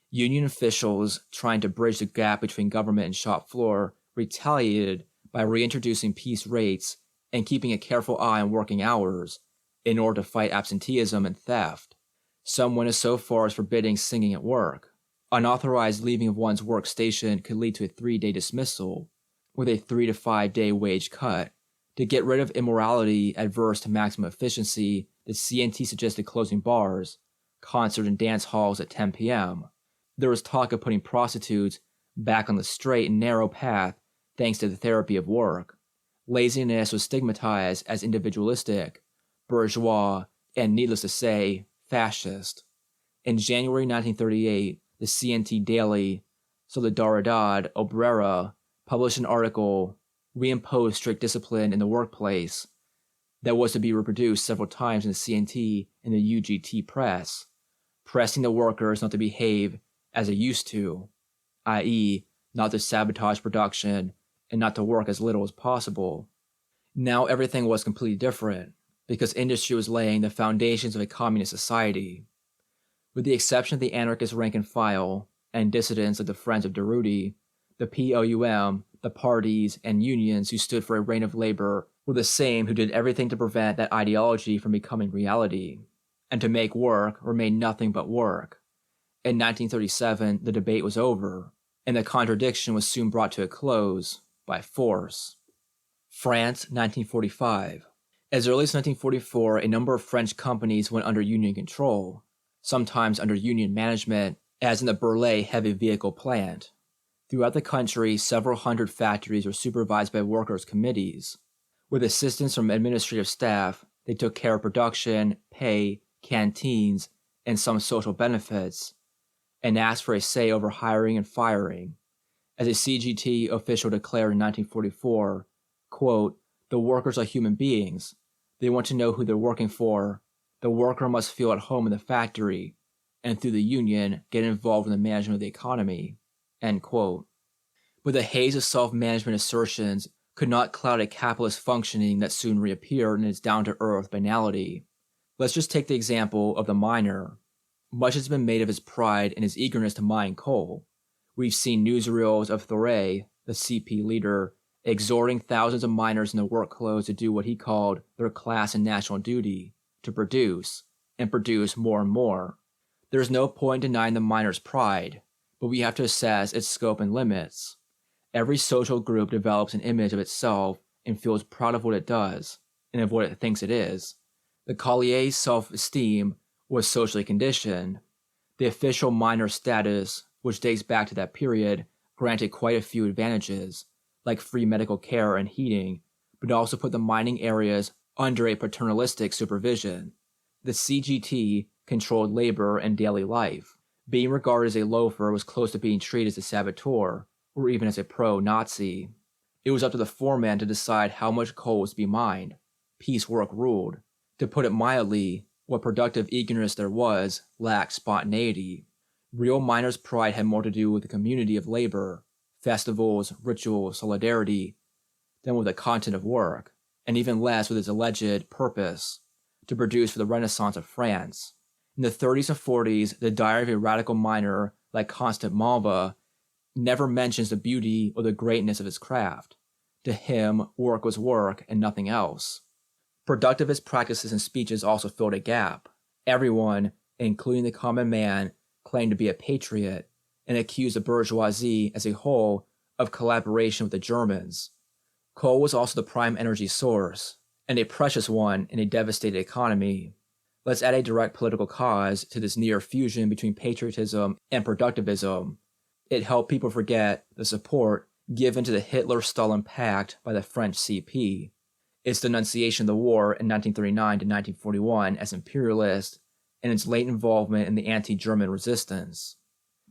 Union officials, trying to bridge the gap between government and shop floor, retaliated by reintroducing piece rates and keeping a careful eye on working hours in order to fight absenteeism and theft. Some went so far as forbidding singing at work. Unauthorized leaving of one's workstation could lead to a 3-day dismissal, with a 3 to 5 day wage cut. To get rid of immorality adverse to maximum efficiency, the CNT suggested closing bars, concert and dance halls at 10 p.m. There was talk of putting prostitutes back on the straight and narrow path thanks to the therapy of work. Laziness was stigmatized as individualistic, bourgeois, and needless to say, fascist. In January 1938, the CNT daily Solidaridad Obrera published an article reimposed strict discipline in the workplace that was to be reproduced several times in the CNT and the UGT press, pressing the workers not to behave as they used to, i.e., not to sabotage production and not to work as little as possible. Now everything was completely different, because industry was laying the foundations of a communist society. With the exception of the anarchist rank and file and dissidents of the Friends of Durruti, the POUM, the parties, and unions who stood for a reign of labor were the same who did everything to prevent that ideology from becoming reality, and to make work remain nothing but work. In 1937, the debate was over, and the contradiction was soon brought to a close by force. France, 1945. As early as 1944, a number of French companies went under Union control. sometimes under union management, as in the Burley heavy vehicle plant. Throughout the country, several hundred factories were supervised by workers' committees. With assistance from administrative staff, they took care of production, pay, canteens, and some social benefits, and asked for a say over hiring and firing. As a CGT official declared in 1944, quote, "The workers are human beings. They want to know who they're working for. The worker must feel at home in the factory, and through the union, get involved in the management of the economy." End quote. But the haze of self-management assertions could not cloud a capitalist functioning that soon reappeared in its down-to-earth banality. Let's just take the example of the miner. Much has been made of his pride and his eagerness to mine coal. We've seen newsreels of Dauve, the CP leader, exhorting thousands of miners in their work clothes to do what he called their class and national duty, to produce, and produce more and more. There is no point denying the miner's pride, but we have to assess its scope and limits. Every social group develops an image of itself and feels proud of what it does, and of what it thinks it is. The collier's self-esteem was socially conditioned. The official miner status, which dates back to that period, granted quite a few advantages, like free medical care and heating, but also put the mining areas under a paternalistic supervision. The CGT controlled labor and daily life. Being regarded as a loafer was close to being treated as a saboteur, or even as a pro-Nazi. It was up to the foreman to decide how much coal was to be mined. Piecework ruled. To put it mildly, what productive eagerness there was lacked spontaneity. Real miners' pride had more to do with the community of labor, festivals, ritual, solidarity, than with the content of work, and even less with its alleged purpose, to produce for the Renaissance of France. In the 30s and 40s, the diary of a radical miner like Constant Malva never mentions the beauty or the greatness of his craft. To him, work was work and nothing else. Productivist practices and speeches also filled a gap. Everyone, including the common man, claimed to be a patriot and accused the bourgeoisie as a whole of collaboration with the Germans. Coal was also the prime energy source, and a precious one in a devastated economy. Let's add a direct political cause to this near fusion between patriotism and productivism. It helped people forget the support given to the Hitler-Stalin pact by the French CP. Its denunciation of the war in 1939 to 1941 as imperialist, and its late involvement in the anti-German resistance.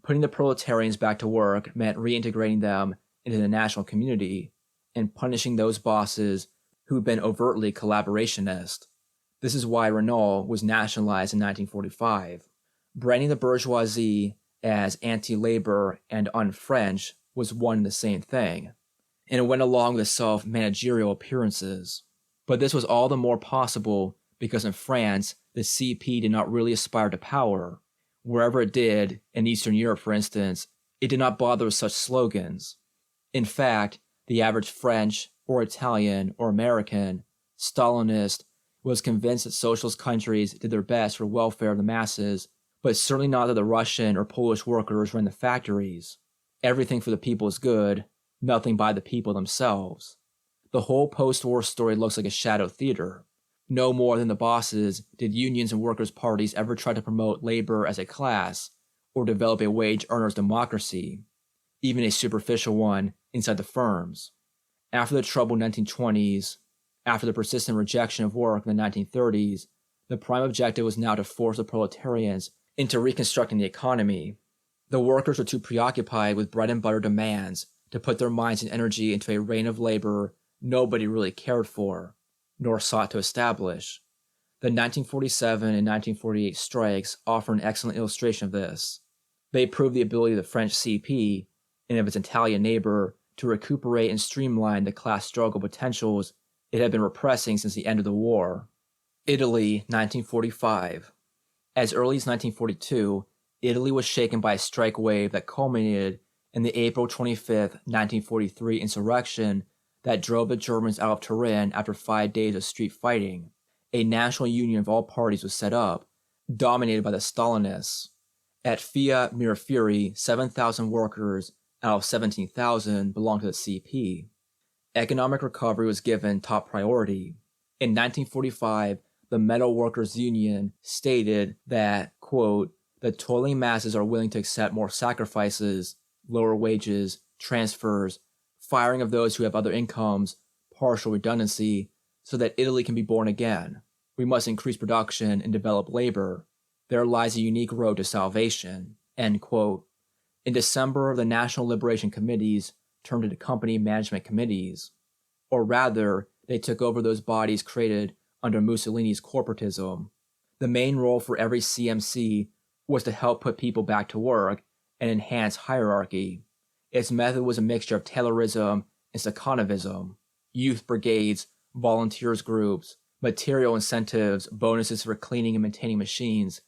Putting the proletarians back to work meant reintegrating them into the national community and punishing those bosses who'd been overtly collaborationist. This is why Renault was nationalized in 1945. Branding the bourgeoisie as anti-labor and un-French was one and the same thing, and it went along with self-managerial appearances. But this was all the more possible because in France, the CP did not really aspire to power. Wherever it did, in Eastern Europe for instance, it did not bother with such slogans. In fact, the average French, or Italian, or American, Stalinist, was convinced that socialist countries did their best for welfare of the masses, but certainly not that the Russian or Polish workers ran the factories. Everything for the people is good, nothing by the people themselves. The whole post-war story looks like a shadow theater. No more than the bosses did unions and workers' parties ever try to promote labor as a class, or develop a wage earners' democracy, even a superficial one inside the firms. After the troubled 1920s, after the persistent rejection of work in the 1930s, the prime objective was now to force the proletarians into reconstructing the economy. The workers were too preoccupied with bread and butter demands to put their minds and energy into a reign of labor nobody really cared for, nor sought to establish. The 1947 and 1948 strikes offer an excellent illustration of this. They prove the ability of the French CP and of its Italian neighbor to recuperate and streamline the class struggle potentials it had been repressing since the end of the war. Italy, 1945. As early as 1942, Italy was shaken by a strike wave that culminated in the April 25, 1943 insurrection that drove the Germans out of Turin after 5 days of street fighting. A national union of all parties was set up, dominated by the Stalinists. At Via Mirafiori, 7,000 workers out of 17,000 belonged to the CP. Economic recovery was given top priority. In 1945, the Metal Workers Union stated that, quote, the toiling masses are willing to accept more sacrifices, lower wages, transfers, firing of those who have other incomes, partial redundancy, so that Italy can be born again. We must increase production and develop labor. There lies a unique road to salvation. End quote. In December, the National Liberation Committees turned into company management committees. Or rather, they took over those bodies created under Mussolini's corporatism. The main role for every CMC was to help put people back to work and enhance hierarchy. Its method was a mixture of Taylorism and Stakhanovism, youth brigades, volunteers groups, material incentives, bonuses for cleaning and maintaining machines.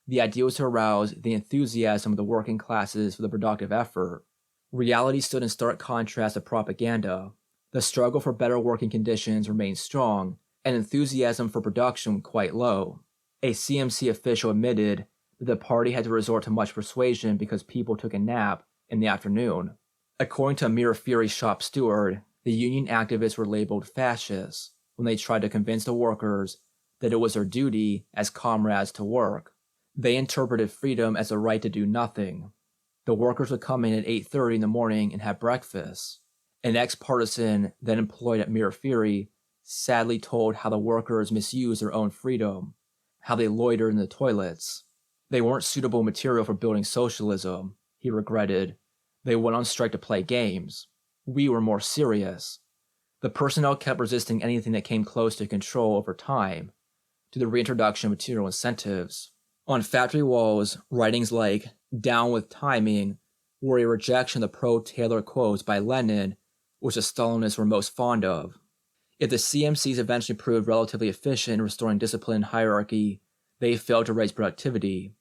The idea was to arouse the enthusiasm of the working classes for the productive effort. Reality stood in stark contrast to propaganda. The struggle for better working conditions remained strong, and enthusiasm for production quite low. A CMC official admitted that the party had to resort to much persuasion because people took a nap in the afternoon. According to Mirafiori's shop steward, the union activists were labeled fascists when they tried to convince the workers that it was their duty as comrades to work. They interpreted freedom as a right to do nothing. The workers would come in at 8:30 in the morning and have breakfast. An ex-partisan then employed at Mirafiori sadly told how the workers misused their own freedom, how they loitered in the toilets. They weren't suitable material for building socialism, he regretted. They went on strike to play games. We were more serious. The personnel kept resisting anything that came close to control over time, to the reintroduction of material incentives. On factory walls, writings like "Down with Timing" were a rejection of the pro-Taylor quotes by Lenin, which the Stalinists were most fond of. If the CMCs eventually proved relatively efficient in restoring discipline and hierarchy, they failed to raise productivity.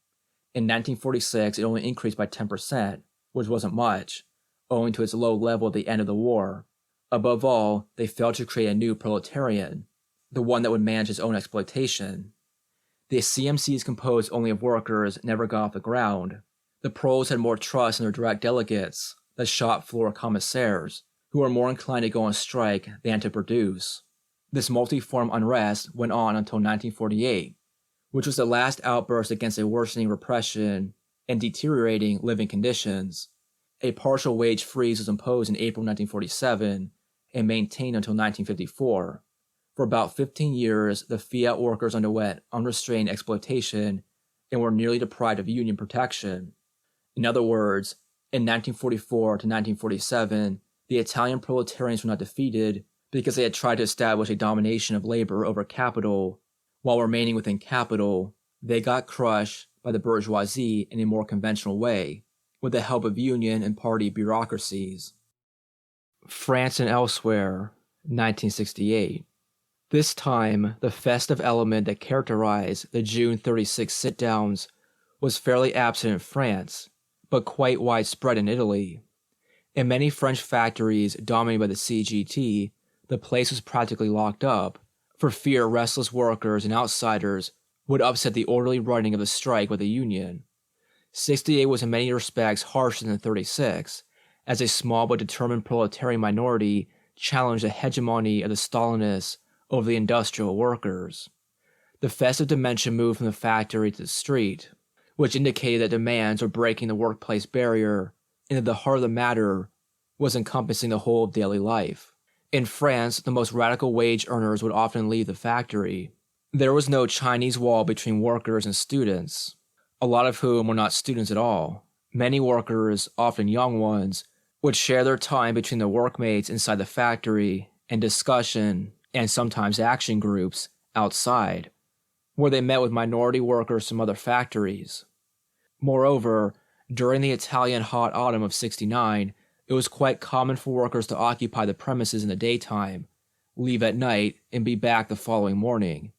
In 1946, it only increased by 10%, which wasn't much, owing to its low level at the end of the war. Above all, they failed to create a new proletarian, the one that would manage its own exploitation. The CMCs composed only of workers never got off the ground. The proles had more trust in their direct delegates, the shop floor commissaires, who were more inclined to go on strike than to produce. This multiform unrest went on until 1948, which was the last outburst against a worsening repression and deteriorating living conditions. A partial wage freeze was imposed in April 1947 and maintained until 1954. For about 15 years, the Fiat workers underwent unrestrained exploitation and were nearly deprived of union protection. In other words, in 1944 to 1947, the Italian proletarians were not defeated because they had tried to establish a domination of labor over capital. While remaining within capital, they got crushed by the bourgeoisie in a more conventional way, with the help of union and party bureaucracies. France and elsewhere, 1968. This time, the festive element that characterized the June 36 sit-downs was fairly absent in France, but quite widespread in Italy. In many French factories dominated by the CGT, the place was practically locked up, for fear restless workers and outsiders would upset the orderly running of the strike with the union. 68 was in many respects harsher than 36, as a small but determined proletarian minority challenged the hegemony of the Stalinists over the industrial workers. The festive dimension moved from the factory to the street, which indicated that demands were breaking the workplace barrier, and that the heart of the matter was encompassing the whole of daily life. In France, the most radical wage earners would often leave the factory. There was no Chinese wall between workers and students, a lot of whom were not students at all. Many workers, often young ones, would share their time between their workmates inside the factory and discussion and sometimes action groups outside, where they met with minority workers from other factories. Moreover, during the Italian hot autumn of '69, it was quite common for workers to occupy the premises in the daytime, leave at night, and be back the following morning,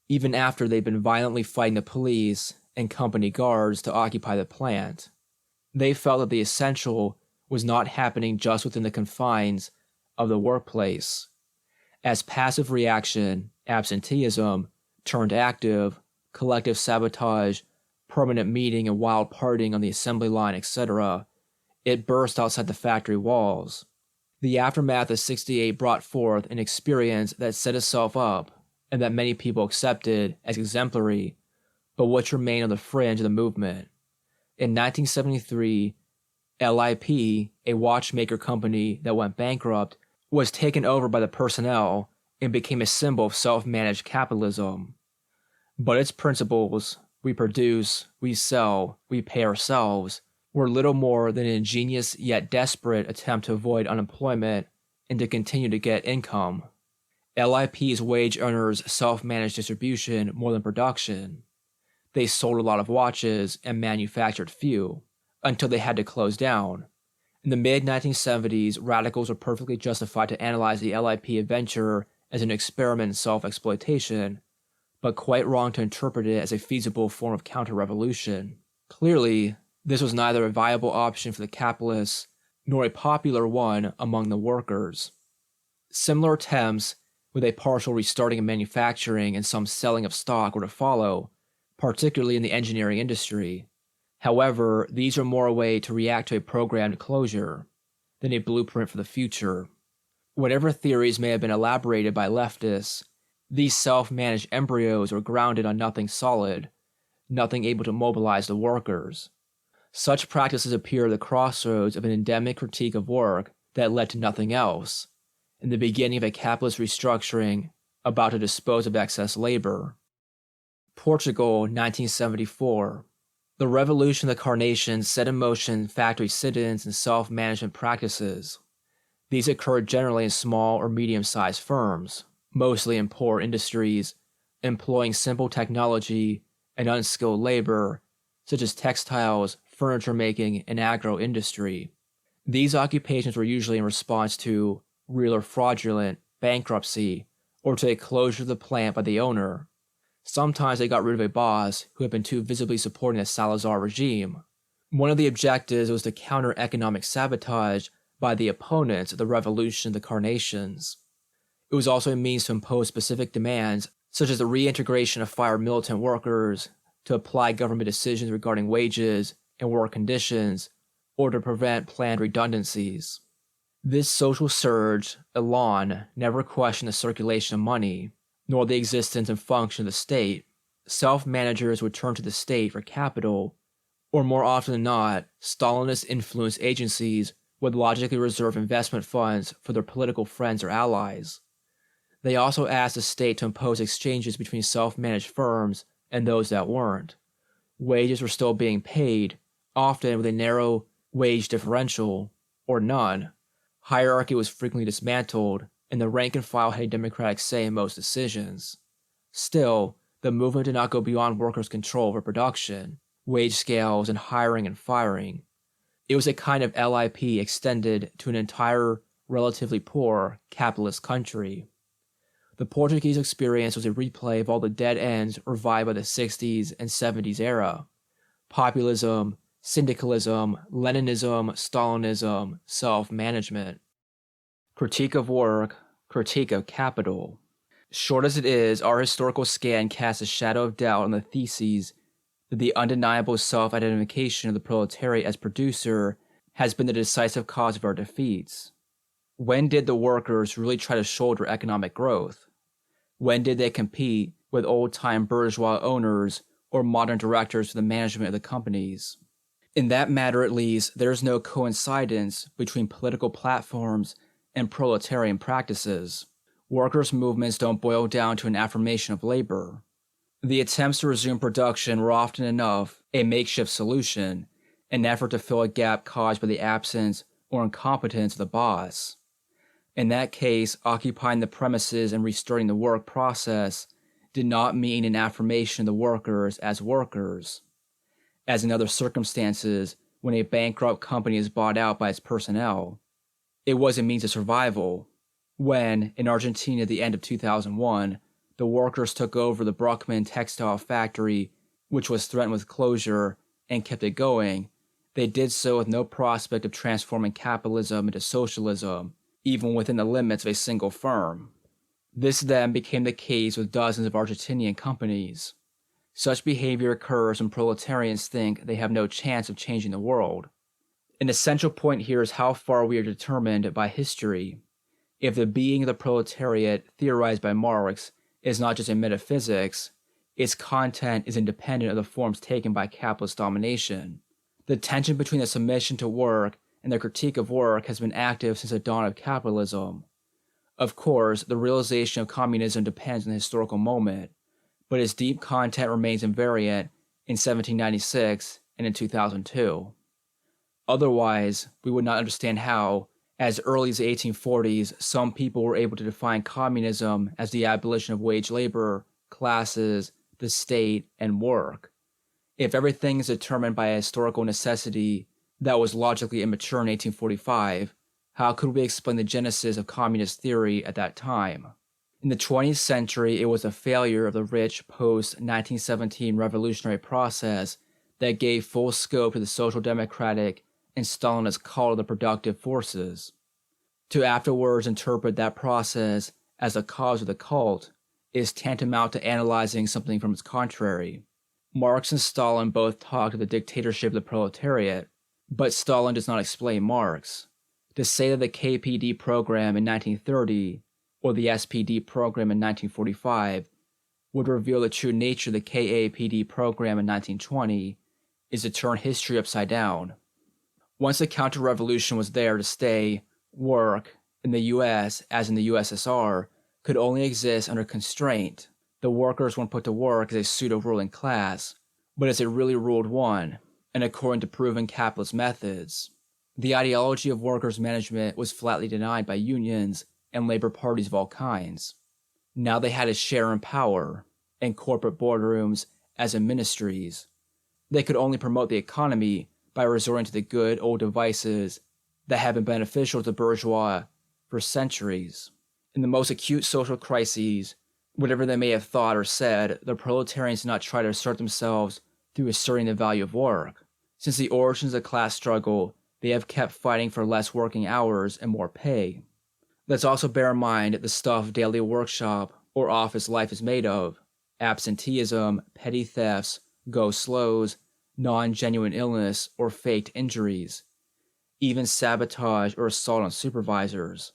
even after they'd been violently fighting the police and company guards to occupy the plant. They felt that the essential was not happening just within the confines of the workplace. As passive reaction, absenteeism, turned active, collective sabotage, permanent meeting and wild partying on the assembly line, etc., it burst outside the factory walls. The aftermath of '68 brought forth an experience that set itself up, and that many people accepted as exemplary, but which remained on the fringe of the movement. In 1973, LIP, a watchmaker company that went bankrupt, was taken over by the personnel and became a symbol of self-managed capitalism. But its principles, we produce, we sell, we pay ourselves, were little more than an ingenious yet desperate attempt to avoid unemployment and to continue to get income. LIP's wage earners self-managed distribution more than production. They sold a lot of watches and manufactured few, until they had to close down. In the mid-1970s, radicals were perfectly justified to analyze the LIP adventure as an experiment in self-exploitation, but quite wrong to interpret it as a feasible form of counter-revolution. Clearly, this was neither a viable option for the capitalists nor a popular one among the workers. Similar attempts, with a partial restarting of manufacturing and some selling of stock, were to follow, particularly in the engineering industry. However, these are more a way to react to a programmed closure than a blueprint for the future. Whatever theories may have been elaborated by leftists, these self-managed embryos were grounded on nothing solid, nothing able to mobilize the workers. Such practices appear at the crossroads of an endemic critique of work that led to nothing else, in the beginning of a capitalist restructuring about to dispose of excess labor. Portugal, 1974. The revolution of the Carnations set in motion factory sit-ins and self-management practices. These occurred generally in small or medium-sized firms, mostly in poor industries, employing simple technology and unskilled labor, such as textiles, furniture making, and agro-industry. These occupations were usually in response to real or fraudulent bankruptcy or to a closure of the plant by the owner. Sometimes they got rid of a boss who had been too visibly supporting the Salazar regime. One of the objectives was to counter economic sabotage by the opponents of the revolution of the Carnations. It was also a means to impose specific demands, such as the reintegration of fired militant workers, to apply government decisions regarding wages and work conditions, or to prevent planned redundancies. This social surge, elan, never questioned the circulation of money, nor the existence and function of the state. Self-managers would turn to the state for capital, or more often than not, Stalinist-influenced agencies would logically reserve investment funds for their political friends or allies. They also asked the state to impose exchanges between self-managed firms and those that weren't. Wages were still being paid, often with a narrow wage differential, or none. Hierarchy was frequently dismantled, and the rank and file had a democratic say in most decisions. Still, the movement did not go beyond workers' control over production, wage scales, and hiring and firing. It was a kind of LIP extended to an entire, relatively poor, capitalist country. The Portuguese experience was a replay of all the dead ends revived by the 60s and 70s era. Populism, syndicalism, Leninism, Stalinism, self-management. Critique of work, critique of capital. Short as it is, our historical scan casts a shadow of doubt on the theses that the undeniable self-identification of the proletariat as producer has been the decisive cause of our defeats. When did the workers really try to shoulder economic growth? When did they compete with old-time bourgeois owners or modern directors for the management of the companies? In that matter, at least, there is no coincidence between political platforms and proletarian practices. Workers' movements don't boil down to an affirmation of labor. The attempts to resume production were often enough a makeshift solution, an effort to fill a gap caused by the absence or incompetence of the boss. In that case, occupying the premises and restarting the work process did not mean an affirmation of the workers as workers. As in other circumstances, when a bankrupt company is bought out by its personnel, it was a means of survival. When, in Argentina at the end of 2001, the workers took over the Bruckmann textile factory, which was threatened with closure, and kept it going, they did so with no prospect of transforming capitalism into socialism, even within the limits of a single firm. This then became the case with dozens of Argentinian companies. Such behavior occurs when proletarians think they have no chance of changing the world. An essential point here is how far we are determined by history. If the being of the proletariat theorized by Marx is not just a metaphysics, its content is independent of the forms taken by capitalist domination. The tension between the submission to work and the critique of work has been active since the dawn of capitalism. Of course, the realization of communism depends on the historical moment, but its deep content remains invariant in 1796 and in 2002. Otherwise, we would not understand how, as early as the 1840s, some people were able to define communism as the abolition of wage labor, classes, the state, and work. If everything is determined by a historical necessity that was logically immature in 1845, how could we explain the genesis of communist theory at that time? In the 20th century, it was a failure of the rich post-1917 revolutionary process that gave full scope to the social democratic and Stalinist call to the productive forces. To afterwards interpret that process as a cause of the cult is tantamount to analyzing something from its contrary. Marx and Stalin both talked of the dictatorship of the proletariat, but Stalin does not explain Marx. To say that the KPD program in 1930 or the SPD program in 1945 would reveal the true nature of the KAPD program in 1920 is to turn history upside down. Once the counter-revolution was there to stay, work, in the US as in the USSR, could only exist under constraint. The workers weren't put to work as a pseudo-ruling class, but as a really ruled one, and according to proven capitalist methods. The ideology of workers' management was flatly denied by unions and labor parties of all kinds. Now they had a share in power, in corporate boardrooms as in ministries. They could only promote the economy by resorting to the good old devices that have been beneficial to the bourgeois for centuries. In the most acute social crises, whatever they may have thought or said, the proletarians did not try to assert themselves through asserting the value of work. Since the origins of the class struggle, they have kept fighting for less working hours and more pay. Let's also bear in mind the stuff daily workshop or office life is made of: absenteeism, petty thefts, go-slows, non-genuine illness or faked injuries, even sabotage or assault on supervisors,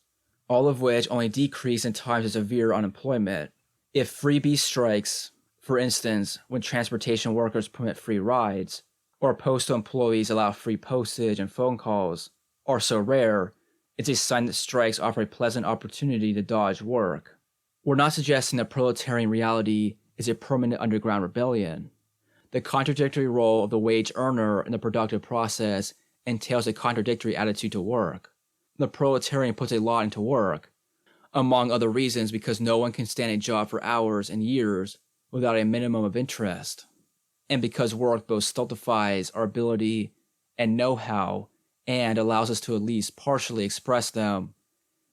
all of which only decrease in times of severe unemployment. If freebie strikes, for instance, when transportation workers permit free rides, or postal employees allow free postage and phone calls, are so rare, it's a sign that strikes offer a pleasant opportunity to dodge work. We're not suggesting that proletarian reality is a permanent underground rebellion. The contradictory role of the wage earner in the productive process entails a contradictory attitude to work. The proletarian puts a lot into work, among other reasons because no one can stand a job for hours and years without a minimum of interest, and because work both stultifies our ability and know-how and allows us to at least partially express them.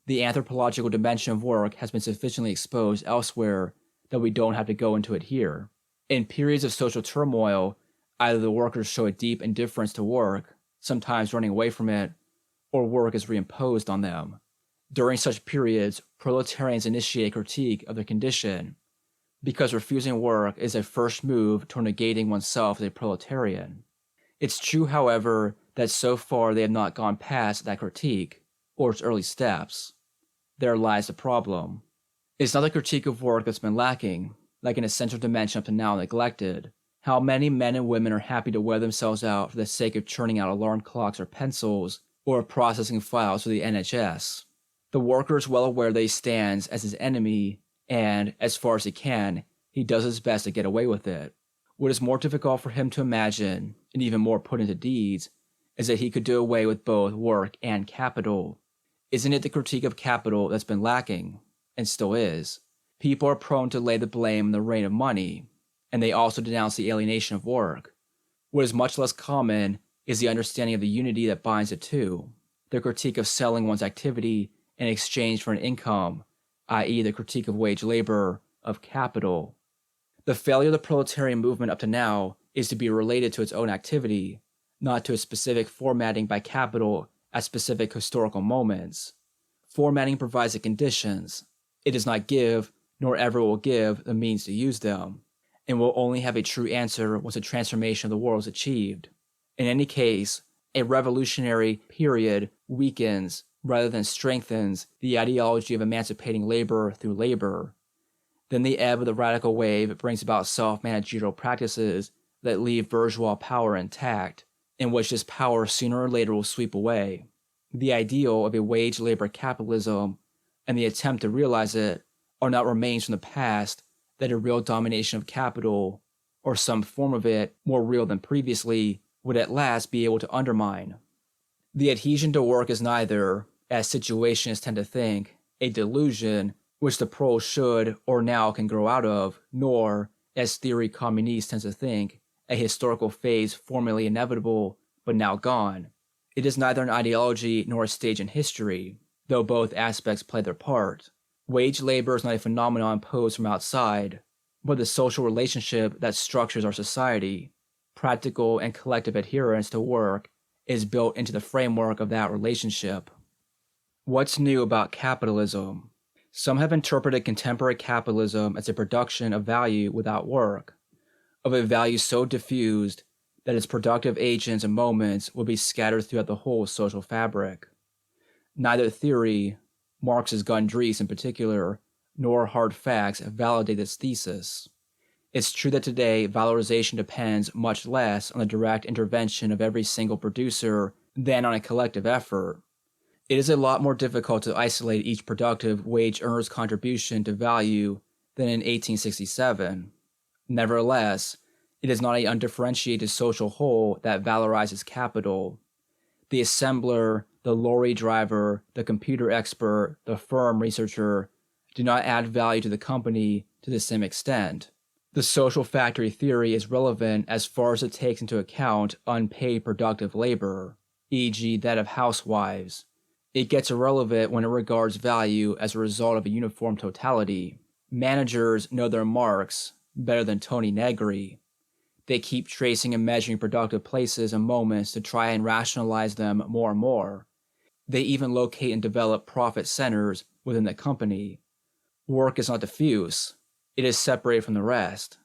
The anthropological dimension of work has been sufficiently exposed elsewhere that we don't have to go into it here. In periods of social turmoil, either the workers show a deep indifference to work, sometimes running away from it, or work is reimposed on them. During such periods, proletarians initiate a critique of their condition, because refusing work is a first move toward negating oneself as a proletarian. It's true, however, that so far they have not gone past that critique, or its early steps. There lies the problem. It's not the critique of work that's been lacking, like an essential dimension up to now neglected. How many men and women are happy to wear themselves out for the sake of churning out alarm clocks or pencils, or of processing files for the NHS. The worker is well aware that he stands as his enemy, and, as far as he can, he does his best to get away with it. What is more difficult for him to imagine, and even more put into deeds, is that he could do away with both work and capital. Isn't it the critique of capital that's been lacking, and still is? People are prone to lay the blame on the reign of money, and they also denounce the alienation of work. What is much less common is the understanding of the unity that binds the two, the critique of selling one's activity in exchange for an income, i.e. the critique of wage labor, of capital. The failure of the proletarian movement up to now is to be related to its own activity, not to a specific formatting by capital at specific historical moments. Formatting provides the conditions. It does not give, nor ever will give, the means to use them, and will only have a true answer once a transformation of the world is achieved. In any case, a revolutionary period weakens, rather than strengthens, the ideology of emancipating labor through labor. Then the ebb of the radical wave brings about self-managerial practices that leave bourgeois power intact, in which this power sooner or later will sweep away. The ideal of a wage-labor capitalism and the attempt to realize it are not remains from the past that a real domination of capital, or some form of it more real than previously, would at last be able to undermine. The adhesion to work is neither, as situationists tend to think, a delusion which the proles should or now can grow out of, nor, as theory communiste tends to think, a historical phase formerly inevitable but now gone. It is neither an ideology nor a stage in history, though both aspects play their part. Wage labor is not a phenomenon imposed from outside, but the social relationship that structures our society. Practical and collective adherence to work is built into the framework of that relationship. What's new about capitalism? Some have interpreted contemporary capitalism as a production of value without work, of a value so diffused that its productive agents and moments will be scattered throughout the whole social fabric. Neither theory, Marx's Gundries in particular, nor hard facts validate this thesis. It's true that today valorization depends much less on the direct intervention of every single producer than on a collective effort. It is a lot more difficult to isolate each productive wage earner's contribution to value than in 1867. Nevertheless, it is not an undifferentiated social whole that valorizes capital. The assembler, the lorry driver, the computer expert, the firm researcher do not add value to the company to the same extent. The social factory theory is relevant as far as it takes into account unpaid productive labor, e.g. that of housewives. It gets irrelevant when it regards value as a result of a uniform totality. Managers know their marks better than Tony Negri. They keep tracing and measuring productive places and moments to try and rationalize them more and more. They even locate and develop profit centers within the company. Work is not diffuse. It is separated from the rest.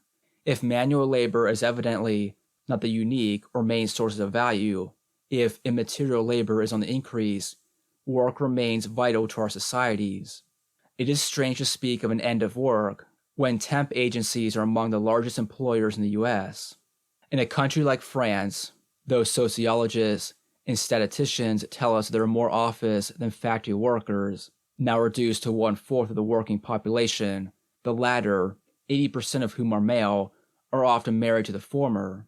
If manual labor is evidently not the unique or main sources of value, if immaterial labor is on the increase, work remains vital to our societies. It is strange to speak of an end of work when temp agencies are among the largest employers in the US. In a country like France, though sociologists and statisticians tell us there are more office than factory workers, now reduced to 1/4 of the working population, the latter, 80% of whom are male, are often married to the former.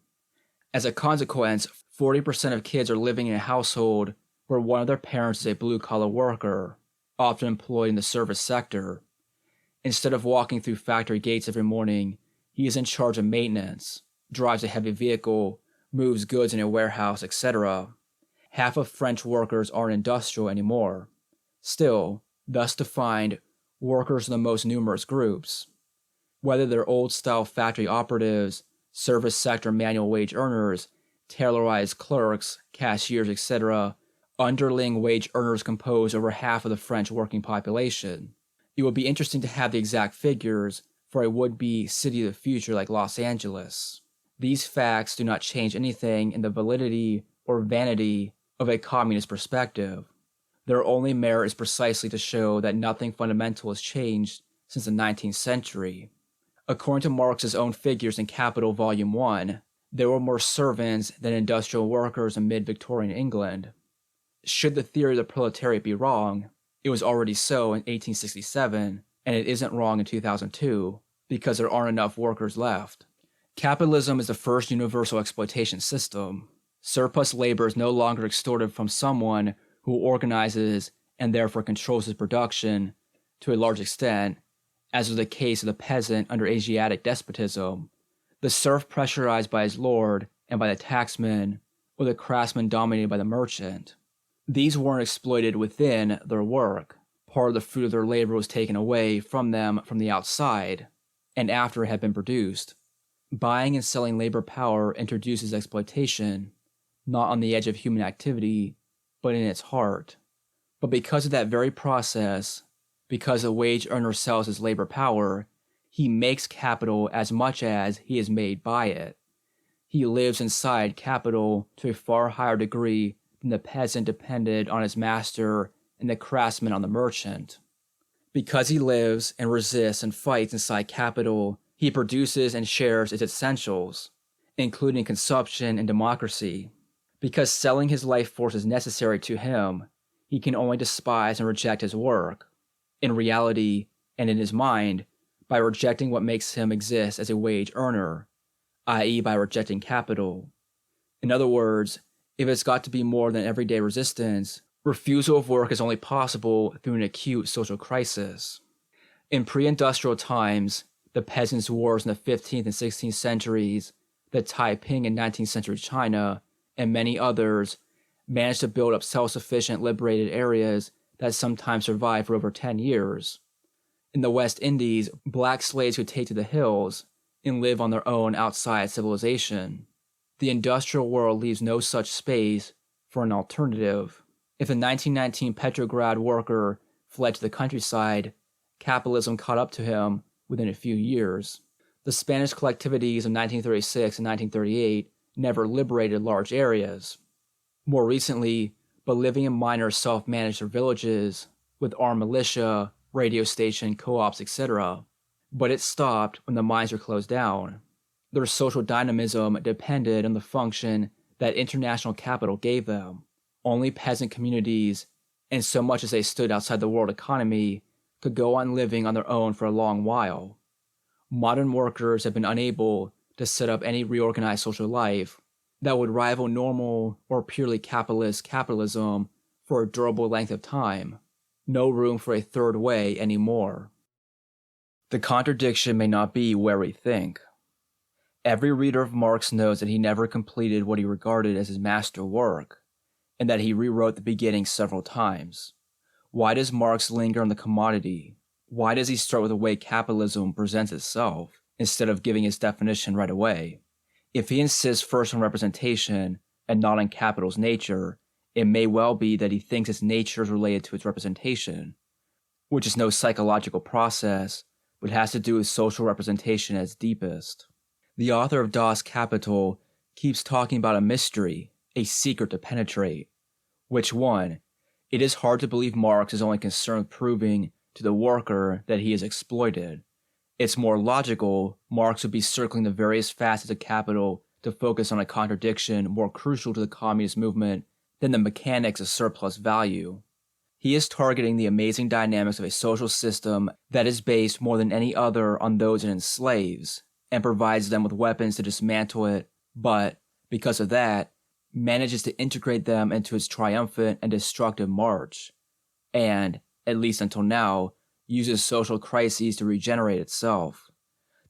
As a consequence, 40% of kids are living in a household where one of their parents is a blue-collar worker, often employed in the service sector. Instead of walking through factory gates every morning, he is in charge of maintenance, drives a heavy vehicle, moves goods in a warehouse, etc. Half of French workers aren't industrial anymore. Still, thus defined, workers are the most numerous groups. Whether they're old-style factory operatives, service sector manual wage earners, tailorized clerks, cashiers, etc., underling wage earners compose over half of the French working population. It would be interesting to have the exact figures for a would-be city of the future like Los Angeles. These facts do not change anything in the validity or vanity of a communist perspective. Their only merit is precisely to show that nothing fundamental has changed since the 19th century. According to Marx's own figures in Capital Volume 1, there were more servants than industrial workers in mid-Victorian England. Should the theory of the proletariat be wrong, it was already so in 1867, and it isn't wrong in 2002, because there aren't enough workers left. Capitalism is the first universal exploitation system. Surplus labor is no longer extorted from someone who organizes and therefore controls his production to a large extent, as was the case of the peasant under Asiatic despotism, the serf pressurized by his lord and by the taxman, or the craftsman dominated by the merchant. These weren't exploited within their work. Part of the fruit of their labor was taken away from them from the outside, and after it had been produced. Buying and selling labor power introduces exploitation, not on the edge of human activity, but in its heart. But because of that very process, because a wage earner sells his labor power, he makes capital as much as he is made by it. He lives inside capital to a far higher degree than the peasant depended on his master and the craftsman on the merchant. Because he lives and resists and fights inside capital, he produces and shares its essentials, including consumption and democracy. Because selling his life force is necessary to him, he can only despise and reject his work, in reality and in his mind, by rejecting what makes him exist as a wage earner, i.e. by rejecting capital. In other words, if it's got to be more than everyday resistance, refusal of work is only possible through an acute social crisis. In pre-industrial times, the peasants' wars in the 15th and 16th centuries, the Taiping in 19th century China, and many others managed to build up self-sufficient liberated areas that sometimes survived for over 10 years. In the West Indies, black slaves could take to the hills and live on their own outside civilization. The industrial world leaves no such space for an alternative. If the 1919 Petrograd worker fled to the countryside, capitalism caught up to him within a few years. The Spanish collectivities of 1936 and 1938 never liberated large areas. More recently, Bolivian miners self-managed their villages with armed militia, radio station, co-ops, etc. But it stopped when the mines were closed down. Their social dynamism depended on the function that international capital gave them. Only peasant communities, and so much as they stood outside the world economy, could go on living on their own for a long while. Modern workers have been unable to set up any reorganized social life that would rival normal or purely capitalist capitalism for a durable length of time. No room for a third way anymore. The contradiction may not be where we think. Every reader of Marx knows that he never completed what he regarded as his master work, and that he rewrote the beginning several times. Why does Marx linger on the commodity? Why does he start with the way capitalism presents itself, instead of giving his definition right away? If he insists first on representation, and not on capital's nature, it may well be that he thinks its nature is related to its representation, which is no psychological process, but has to do with social representation at its deepest. The author of Das Kapital keeps talking about a mystery, a secret to penetrate. Which one? It is hard to believe Marx is only concerned with proving to the worker that he is exploited. It's more logical Marx would be circling the various facets of capital to focus on a contradiction more crucial to the communist movement than the mechanics of surplus value. He is targeting the amazing dynamics of a social system that is based more than any other on those it enslaves, and provides them with weapons to dismantle it, but, because of that, manages to integrate them into its triumphant and destructive march, and, at least until now, uses social crises to regenerate itself.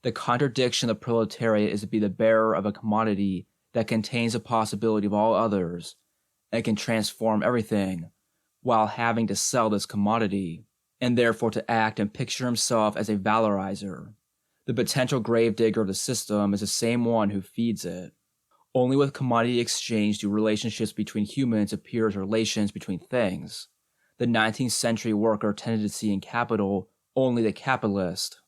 The contradiction of the proletariat is to be the bearer of a commodity that contains the possibility of all others, and can transform everything, while having to sell this commodity, and therefore to act and picture himself as a valorizer. The potential gravedigger of the system is the same one who feeds it. Only with commodity exchange do relationships between humans appear as relations between things. The 19th century worker tended to see in capital only the capitalist.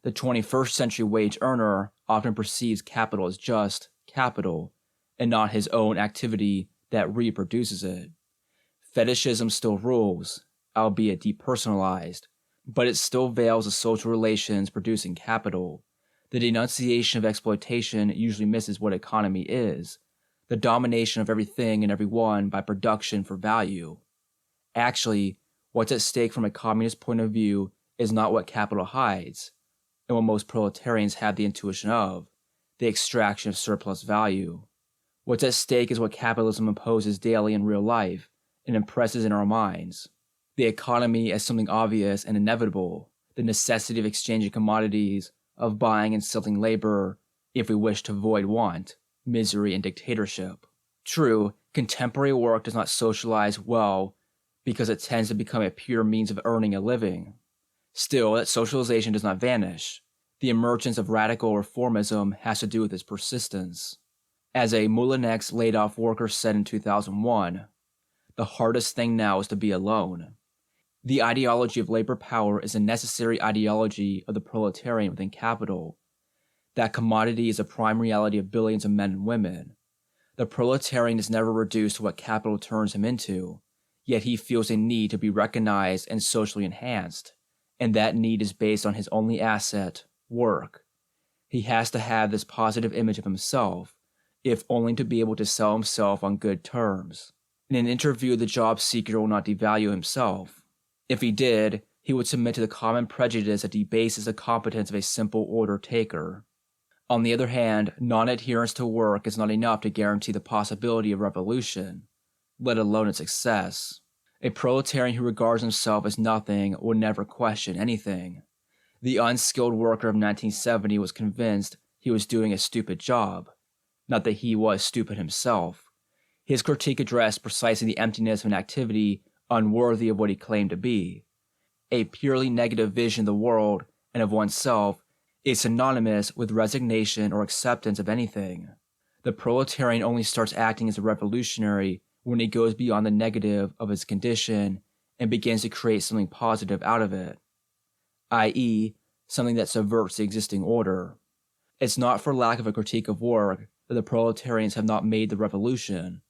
The 21st century wage earner often perceives capital as just capital, and not his own activity that reproduces it. Fetishism still rules, albeit depersonalized, but it still veils the social relations producing capital. The denunciation of exploitation usually misses what economy is, the domination of everything and everyone by production for value. Actually, what's at stake from a communist point of view is not what capital hides, and what most proletarians have the intuition of, the extraction of surplus value. What's at stake is what capitalism imposes daily in real life and impresses in our minds. The economy as something obvious and inevitable, the necessity of exchanging commodities, of buying and selling labor, if we wish to avoid want, misery, and dictatorship. True, contemporary work does not socialize well because it tends to become a pure means of earning a living. Still, that socialization does not vanish. The emergence of radical reformism has to do with its persistence. As a Moulinex laid-off worker said in 2001, the hardest thing now is to be alone. The ideology of labor power is a necessary ideology of the proletarian within capital. That commodity is a prime reality of billions of men and women. The proletarian is never reduced to what capital turns him into, yet he feels a need to be recognized and socially enhanced, and that need is based on his only asset, work. He has to have this positive image of himself, if only to be able to sell himself on good terms. In an interview, the job seeker will not devalue himself. If he did, he would submit to the common prejudice that debases the competence of a simple order taker. On the other hand, non-adherence to work is not enough to guarantee the possibility of revolution, let alone its success. A proletarian who regards himself as nothing will never question anything. The unskilled worker of 1970 was convinced he was doing a stupid job, not that he was stupid himself. His critique addressed precisely the emptiness of an activity unworthy of what he claimed to be. A purely negative vision of the world and of oneself is synonymous with resignation or acceptance of anything. The proletarian only starts acting as a revolutionary when he goes beyond the negative of his condition and begins to create something positive out of it, i.e., something that subverts the existing order. It's not for lack of a critique of work that the proletarians have not made the revolution,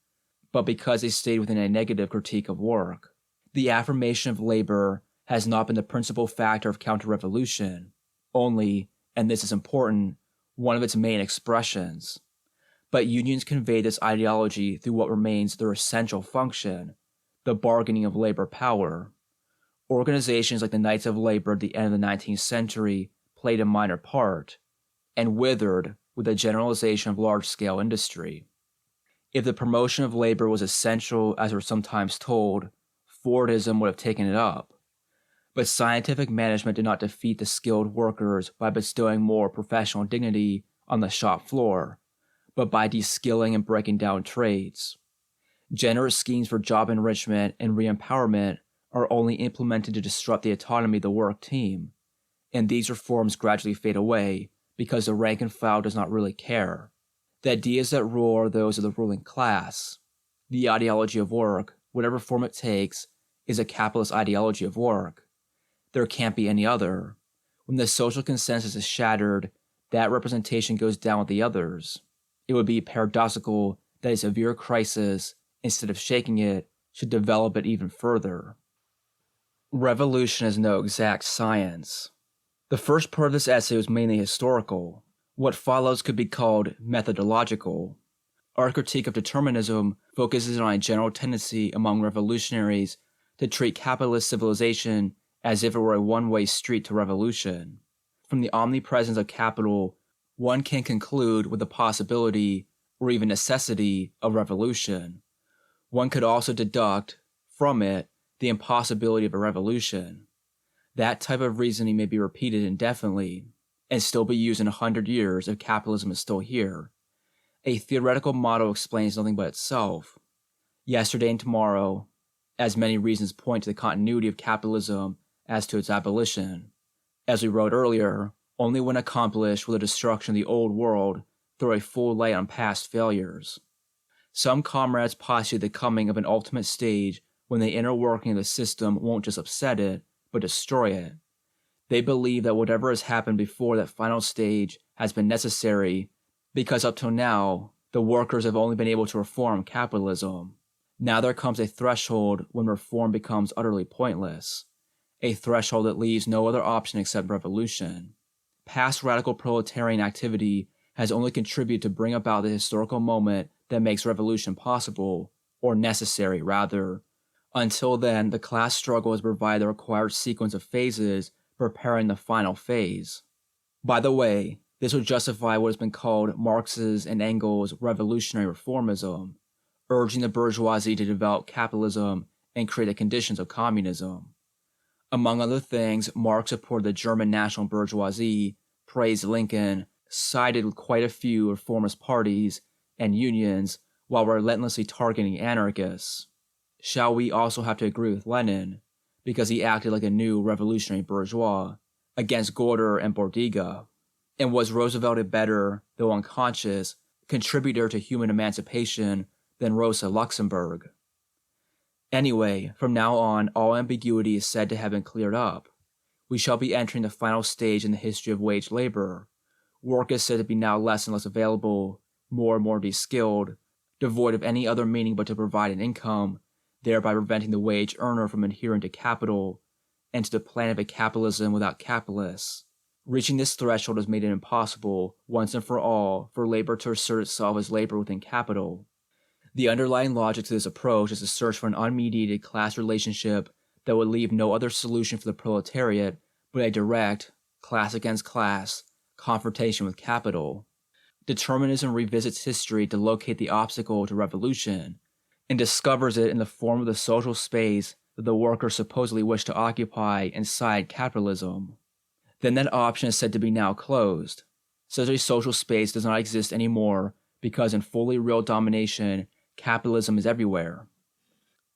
but because they stayed within a negative critique of work. The affirmation of labor has not been the principal factor of counter-revolution, only, and this is important, one of its main expressions. But unions convey this ideology through what remains their essential function, the bargaining of labor power. Organizations like the Knights of Labor at the end of the 19th century played a minor part, and withered with the generalization of large-scale industry. If the promotion of labor was essential, as we're sometimes told, Fordism would have taken it up. But scientific management did not defeat the skilled workers by bestowing more professional dignity on the shop floor, but by de-skilling and breaking down trades. Generous schemes for job enrichment and re-empowerment are only implemented to disrupt the autonomy of the work team, and these reforms gradually fade away because the rank and file does not really care. The ideas that rule are those of the ruling class. The ideology of work, whatever form it takes, is a capitalist ideology of work. There can't be any other. When the social consensus is shattered, that representation goes down with the others. It would be paradoxical that a severe crisis, instead of shaking it, should develop it even further. Revolution is no exact science. The first part of this essay was mainly historical. What follows could be called methodological. Our critique of determinism focuses on a general tendency among revolutionaries to treat capitalist civilization as if it were a one-way street to revolution. From the omnipresence of capital, one can conclude with the possibility, or even necessity, of revolution. One could also deduct, from it, the impossibility of a revolution. That type of reasoning may be repeated indefinitely, and still be used in 100 years if capitalism is still here. A theoretical model explains nothing but itself. Yesterday and tomorrow, as many reasons point to the continuity of capitalism as to its abolition. As we wrote earlier, only when accomplished will the destruction of the old world throw a full light on past failures. Some comrades postulate the coming of an ultimate stage when the inner working of the system won't just upset it, but destroy it. They believe that whatever has happened before that final stage has been necessary, because up till now, the workers have only been able to reform capitalism. Now there comes a threshold when reform becomes utterly pointless, a threshold that leaves no other option except revolution. Past radical proletarian activity has only contributed to bring about the historical moment that makes revolution possible, or necessary rather. Until then, the class struggle has provided the required sequence of phases preparing the final phase. By the way, this would justify what has been called Marx's and Engels' revolutionary reformism, urging the bourgeoisie to develop capitalism and create the conditions of communism. Among other things, Marx supported the German national bourgeoisie, praised Lincoln, sided with quite a few reformist parties and unions while relentlessly targeting anarchists. Shall we also have to agree with Lenin, because he acted like a new revolutionary bourgeois, against Gorder and Bordiga? And was Roosevelt a better, though unconscious, contributor to human emancipation than Rosa Luxemburg? Anyway, from now on, all ambiguity is said to have been cleared up. We shall be entering the final stage in the history of wage labor. Work is said to be now less and less available, more and more de-skilled, devoid of any other meaning but to provide an income, thereby preventing the wage earner from adhering to capital, into the planet of a capitalism without capitalists. Reaching this threshold has made it impossible, once and for all, for labor to assert itself as labor within capital. The underlying logic to this approach is to search for an unmediated class relationship that would leave no other solution for the proletariat but a direct, class against class, confrontation with capital. Determinism revisits history to locate the obstacle to revolution, and discovers it in the form of the social space that the workers supposedly wish to occupy inside capitalism. Then that option is said to be now closed. Such a social space does not exist anymore because in fully real domination, capitalism is everywhere.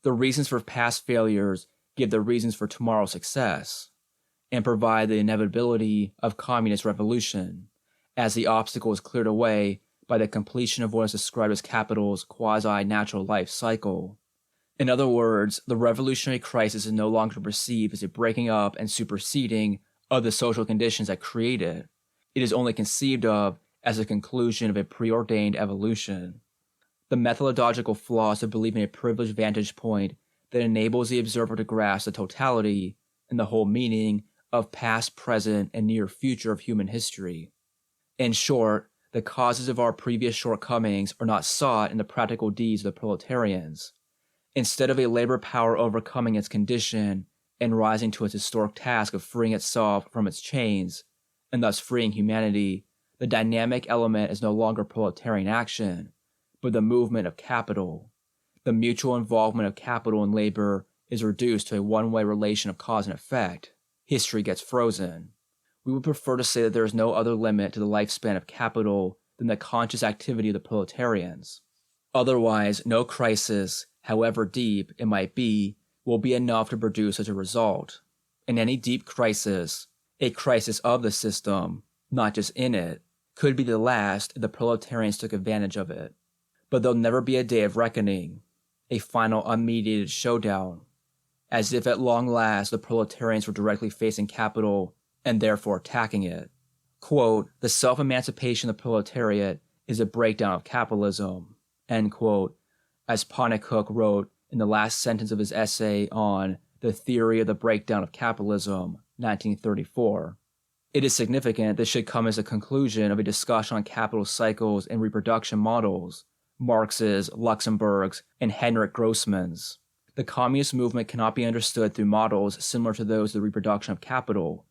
The reasons for past failures give the reasons for tomorrow's success, and provide the inevitability of communist revolution, as the obstacle is cleared away by the completion of what is described as capital's quasi-natural life cycle. In other words, the revolutionary crisis is no longer perceived as a breaking up and superseding of the social conditions that create it. It is only conceived of as a conclusion of a preordained evolution. The methodological flaw is to believe in a privileged vantage point that enables the observer to grasp the totality and the whole meaning of past, present, and near future of human history. In short, the causes of our previous shortcomings are not sought in the practical deeds of the proletarians. Instead of a labor power overcoming its condition and rising to its historic task of freeing itself from its chains, and thus freeing humanity, the dynamic element is no longer proletarian action, but the movement of capital. The mutual involvement of capital and labor is reduced to a one-way relation of cause and effect. History gets frozen. We would prefer to say that there is no other limit to the lifespan of capital than the conscious activity of the proletarians. Otherwise, no crisis, however deep it might be, will be enough to produce such a result. In any deep crisis, a crisis of the system, not just in it, could be the last if the proletarians took advantage of it. But there'll never be a day of reckoning, a final unmediated showdown, as if at long last the proletarians were directly facing capital and therefore attacking it. Quote, "The self-emancipation of the proletariat is a breakdown of capitalism," end quote, as Pontycook wrote in the last sentence of his essay on The Theory of the Breakdown of Capitalism, 1934. It is significant this should come as a conclusion of a discussion on capital cycles and reproduction models, Marx's, Luxemburg's, and Henrik Grossman's. The communist movement cannot be understood through models similar to those of the reproduction of capital,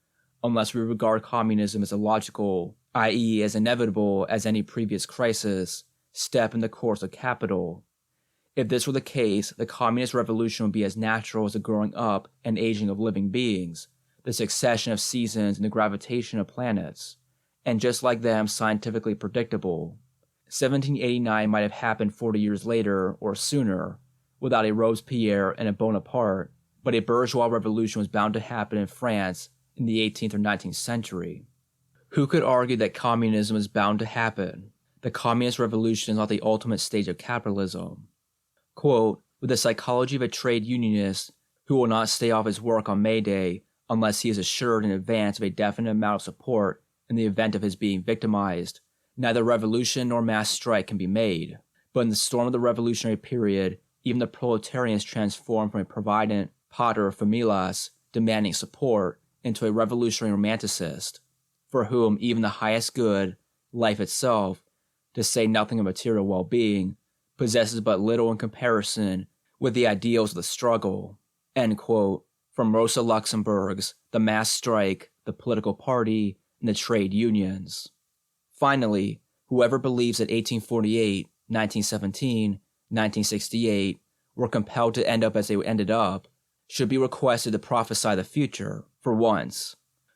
unless we regard communism as a logical, i.e. as inevitable as any previous crisis, step in the course of capital. If this were the case, the communist revolution would be as natural as the growing up and aging of living beings, the succession of seasons and the gravitation of planets, and just like them, scientifically predictable. 1789 might have happened 40 years later, or sooner, without a Robespierre and a Bonaparte, but a bourgeois revolution was bound to happen in France in the 18th or 19th century. Who could argue that communism is bound to happen? The communist revolution is not the ultimate stage of capitalism. Quote, "With the psychology of a trade unionist who will not stay off his work on May Day unless he is assured in advance of a definite amount of support in the event of his being victimized, neither revolution nor mass strike can be made. But in the storm of the revolutionary period, even the proletarians transformed from a provident pater familias demanding support into a revolutionary romanticist, for whom even the highest good, life itself, to say nothing of material well-being, possesses but little in comparison with the ideals of the struggle." End quote, from Rosa Luxemburg's The Mass Strike, the Political Party, and the Trade Unions. Finally, whoever believes that 1848, 1917, 1968 were compelled to end up as they ended up should be requested to prophesy the future, for once.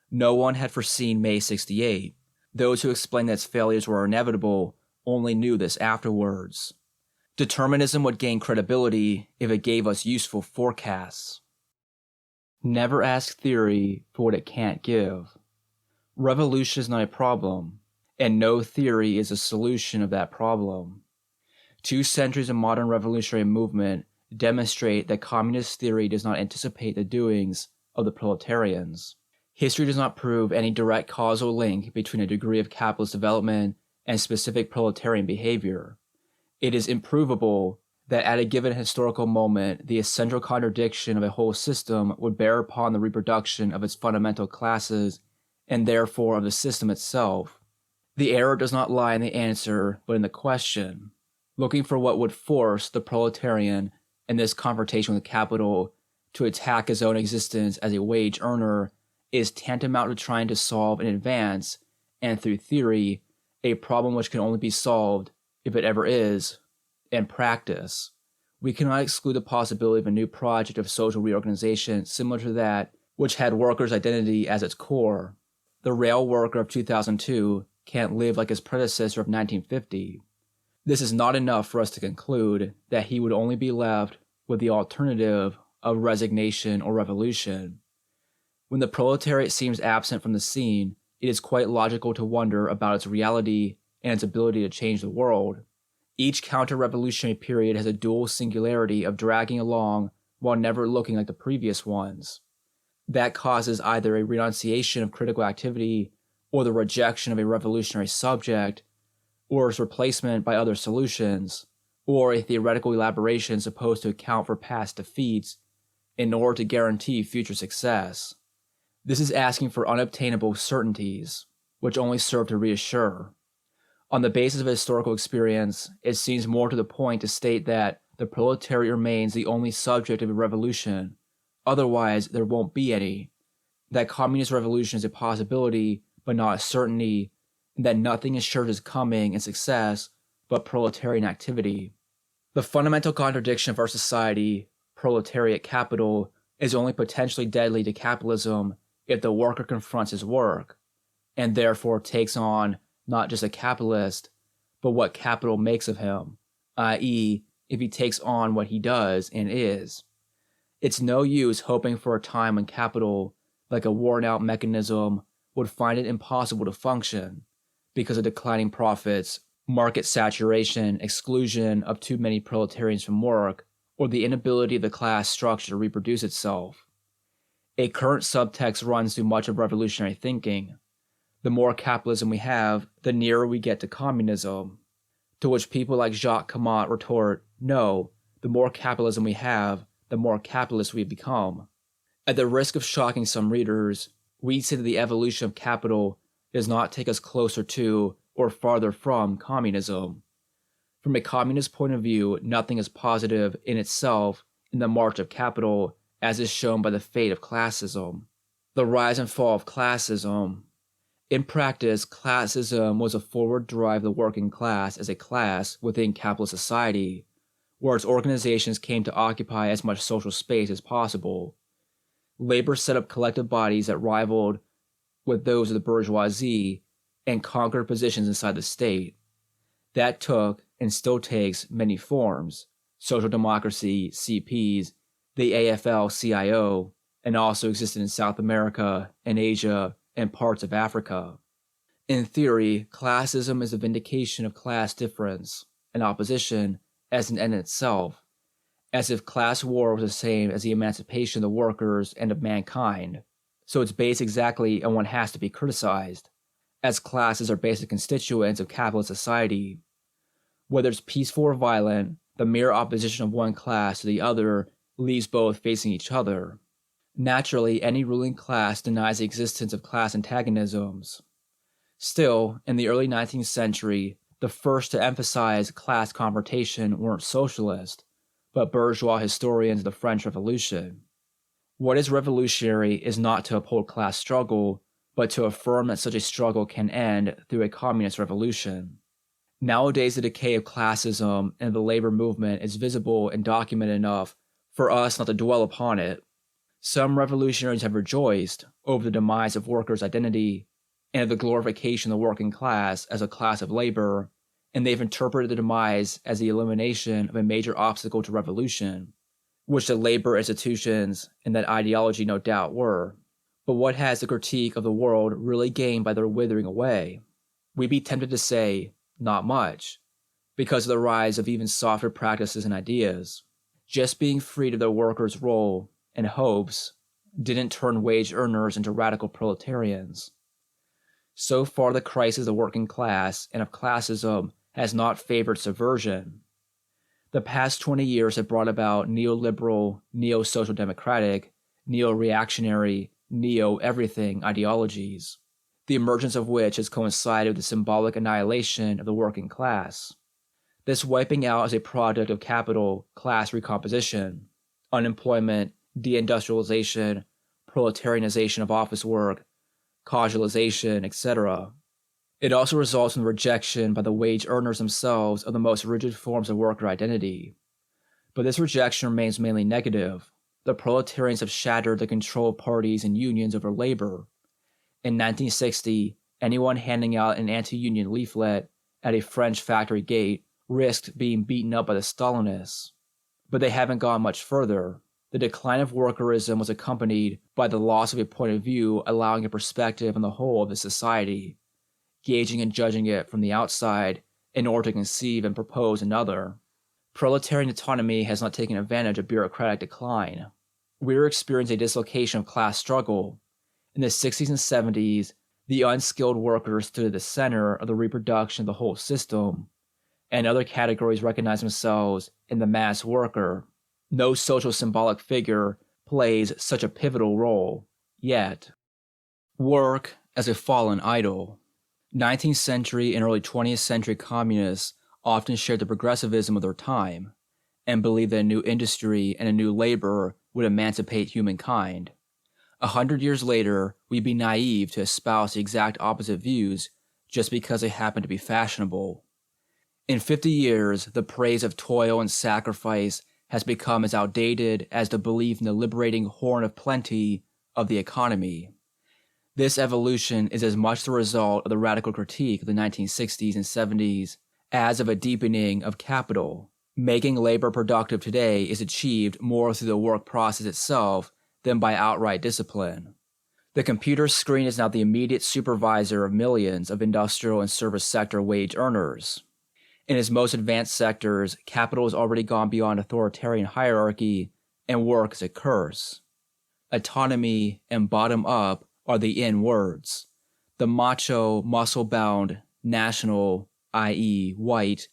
No one had foreseen May 68. Those who explained that its failures were inevitable only knew this afterwards. Determinism would gain credibility if it gave us useful forecasts. Never ask theory for what it can't give. Revolution is not a problem, and no theory is a solution of that problem. 2 centuries of modern revolutionary movement demonstrate that communist theory does not anticipate the doings of the proletarians. History does not prove any direct causal link between a degree of capitalist development and specific proletarian behavior. It is improvable that at a given historical moment, the essential contradiction of a whole system would bear upon the reproduction of its fundamental classes, and therefore of the system itself. The error does not lie in the answer, but in the question. Looking for what would force the proletarian in this confrontation with capital to attack his own existence as a wage earner is tantamount to trying to solve in advance, and through theory, a problem which can only be solved, if it ever is, in practice. We cannot exclude the possibility of a new project of social reorganization similar to that which had workers' identity as its core. The rail worker of 2002 can't live like his predecessor of 1950. This is not enough for us to conclude that he would only be left with the alternative of resignation or revolution. When the proletariat seems absent from the scene, it is quite logical to wonder about its reality and its ability to change the world. Each counter-revolutionary period has a dual singularity of dragging along while never looking like the previous ones. That causes either a renunciation of critical activity or the rejection of a revolutionary subject, or its replacement by other solutions, or a theoretical elaboration supposed to account for past defeats in order to guarantee future success. This is asking for unobtainable certainties, which only serve to reassure. On the basis of historical experience, it seems more to the point to state that the proletariat remains the only subject of a revolution, otherwise there won't be any, that communist revolution is a possibility but not a certainty, and that nothing assures its coming and success but proletarian activity. The fundamental contradiction of our society, proletariat capital, is only potentially deadly to capitalism if the worker confronts his work, and therefore takes on not just a capitalist, but what capital makes of him, i.e., if he takes on what he does and is. It's no use hoping for a time when capital, like a worn-out mechanism, would find it impossible to function because of declining profits, market saturation, exclusion of too many proletarians from work, or the inability of the class structure to reproduce itself. A current subtext runs through much of revolutionary thinking. The more capitalism we have, the nearer we get to communism. To which people like Jacques Camus retort, no, the more capitalism we have, the more capitalist we become. At the risk of shocking some readers, we say that the evolution of capital does not take us closer to or farther from communism. From a communist point of view, nothing is positive in itself in the march of capital, as is shown by the fate of classism. The rise and fall of classism. In practice, classism was a forward drive of the working class as a class within capitalist society, where its organizations came to occupy as much social space as possible. Labor set up collective bodies that rivaled with those of the bourgeoisie and conquered positions inside the state. That took, and still takes, many forms: social democracy, CPs, the AFL-CIO, and also existed in South America and Asia and parts of Africa. In theory, classism is a vindication of class difference and opposition as an end in itself, as if class war was the same as the emancipation of the workers and of mankind. So it's based exactly on what has to be criticized, as classes are basic constituents of capitalist society. Whether it's peaceful or violent, the mere opposition of one class to the other leaves both facing each other. Naturally, any ruling class denies the existence of class antagonisms. Still, in the early 19th century, the first to emphasize class confrontation weren't socialists, but bourgeois historians of the French Revolution. What is revolutionary is not to uphold class struggle, but to affirm that such a struggle can end through a communist revolution. Nowadays, the decay of classism and the labor movement is visible and documented enough for us not to dwell upon it. Some revolutionaries have rejoiced over the demise of workers' identity and of the glorification of the working class as a class of labor, and they've interpreted the demise as the elimination of a major obstacle to revolution, which the labor institutions and that ideology no doubt were. But what has the critique of the world really gained by their withering away? We'd be tempted to say, not much, because of the rise of even softer practices and ideas. Just being freed of their workers' role and hopes didn't turn wage earners into radical proletarians. So far, the crisis of the working class and of classism has not favored subversion. The past 20 years have brought about neoliberal, neo-social democratic, neo-reactionary, neo-everything ideologies, the emergence of which has coincided with the symbolic annihilation of the working class. This wiping out is a product of capital class recomposition, unemployment, deindustrialization, proletarianization of office work, causalization, etc. It also results in the rejection by the wage earners themselves of the most rigid forms of worker identity. But this rejection remains mainly negative. The proletarians have shattered the control of parties and unions over labor. In 1960, anyone handing out an anti-union leaflet at a French factory gate risked being beaten up by the Stalinists. But they haven't gone much further. The decline of workerism was accompanied by the loss of a point of view allowing a perspective on the whole of the society, gauging and judging it from the outside in order to conceive and propose another. Proletarian autonomy has not taken advantage of bureaucratic decline. We are experiencing a dislocation of class struggle. In the 60s and 70s, the unskilled workers stood at the center of the reproduction of the whole system, and other categories recognize themselves in the mass worker. No social symbolic figure plays such a pivotal role, yet. Work as a fallen idol. 19th century and early 20th century communists often shared the progressivism of their time, and believed that a new industry and a new labor would emancipate humankind. 100 years later, we'd be naive to espouse the exact opposite views just because they happen to be fashionable. In 50 years, the praise of toil and sacrifice has become as outdated as the belief in the liberating horn of plenty of the economy. This evolution is as much the result of the radical critique of the 1960s and 70s as of a deepening of capital. Making labor productive today is achieved more through the work process itself than by outright discipline. The computer screen is now the immediate supervisor of millions of industrial and service sector wage earners. In its most advanced sectors, capital has already gone beyond authoritarian hierarchy, and work is a curse. Autonomy and bottom-up are the in words. The macho, muscle-bound, national, i.e. white,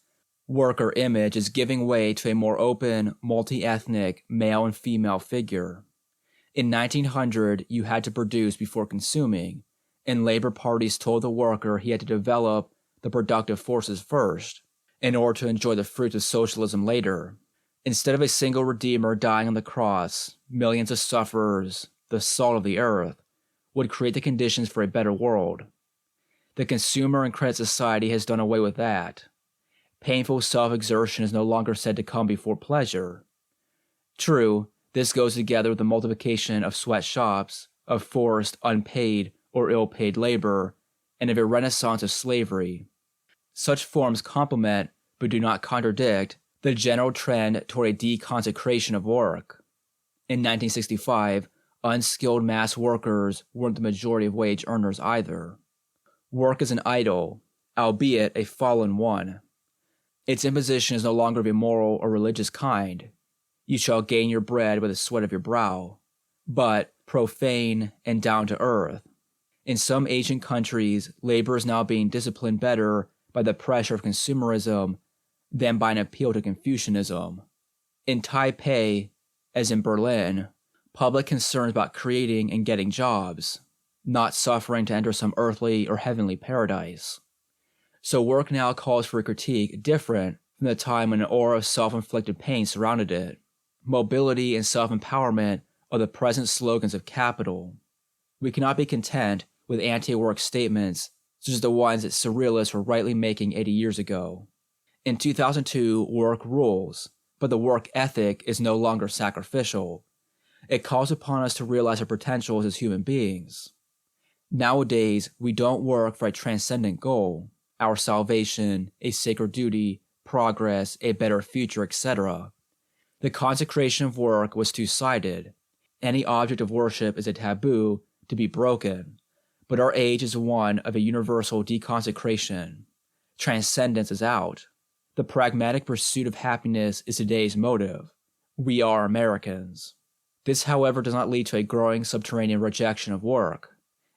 worker image is giving way to a more open, multi-ethnic, male and female figure. In 1900, you had to produce before consuming, and labor parties told the worker he had to develop the productive forces first, in order to enjoy the fruits of socialism later. Instead of a single redeemer dying on the cross, millions of sufferers, the salt of the earth, would create the conditions for a better world. The consumer and credit society has done away with that. Painful self-exertion is no longer said to come before pleasure. True, this goes together with the multiplication of sweatshops, of forced, unpaid, or ill-paid labor, and of a renaissance of slavery. Such forms complement, but do not contradict, the general trend toward a deconsecration of work. In 1965, unskilled mass workers weren't the majority of wage earners either. Work is an idol, albeit a fallen one. Its imposition is no longer of a moral or religious kind. You shall gain your bread by the sweat of your brow, but profane and down to earth. In some Asian countries, labor is now being disciplined better by the pressure of consumerism than by an appeal to Confucianism. In Taipei, as in Berlin, public concerns about creating and getting jobs, not suffering to enter some earthly or heavenly paradise. So work now calls for a critique different from the time when an aura of self-inflicted pain surrounded it. Mobility and self-empowerment are the present slogans of capital. We cannot be content with anti-work statements such as the ones that surrealists were rightly making 80 years ago. In 2002, work rules, but the work ethic is no longer sacrificial. It calls upon us to realize our potentials as human beings. Nowadays, we don't work for a transcendent goal, our salvation, a sacred duty, progress, a better future, etc. The consecration of work was two-sided. Any object of worship is a taboo to be broken, but our age is one of a universal deconsecration. Transcendence is out. The pragmatic pursuit of happiness is today's motive. We are Americans. This, however, does not lead to a growing subterranean rejection of work.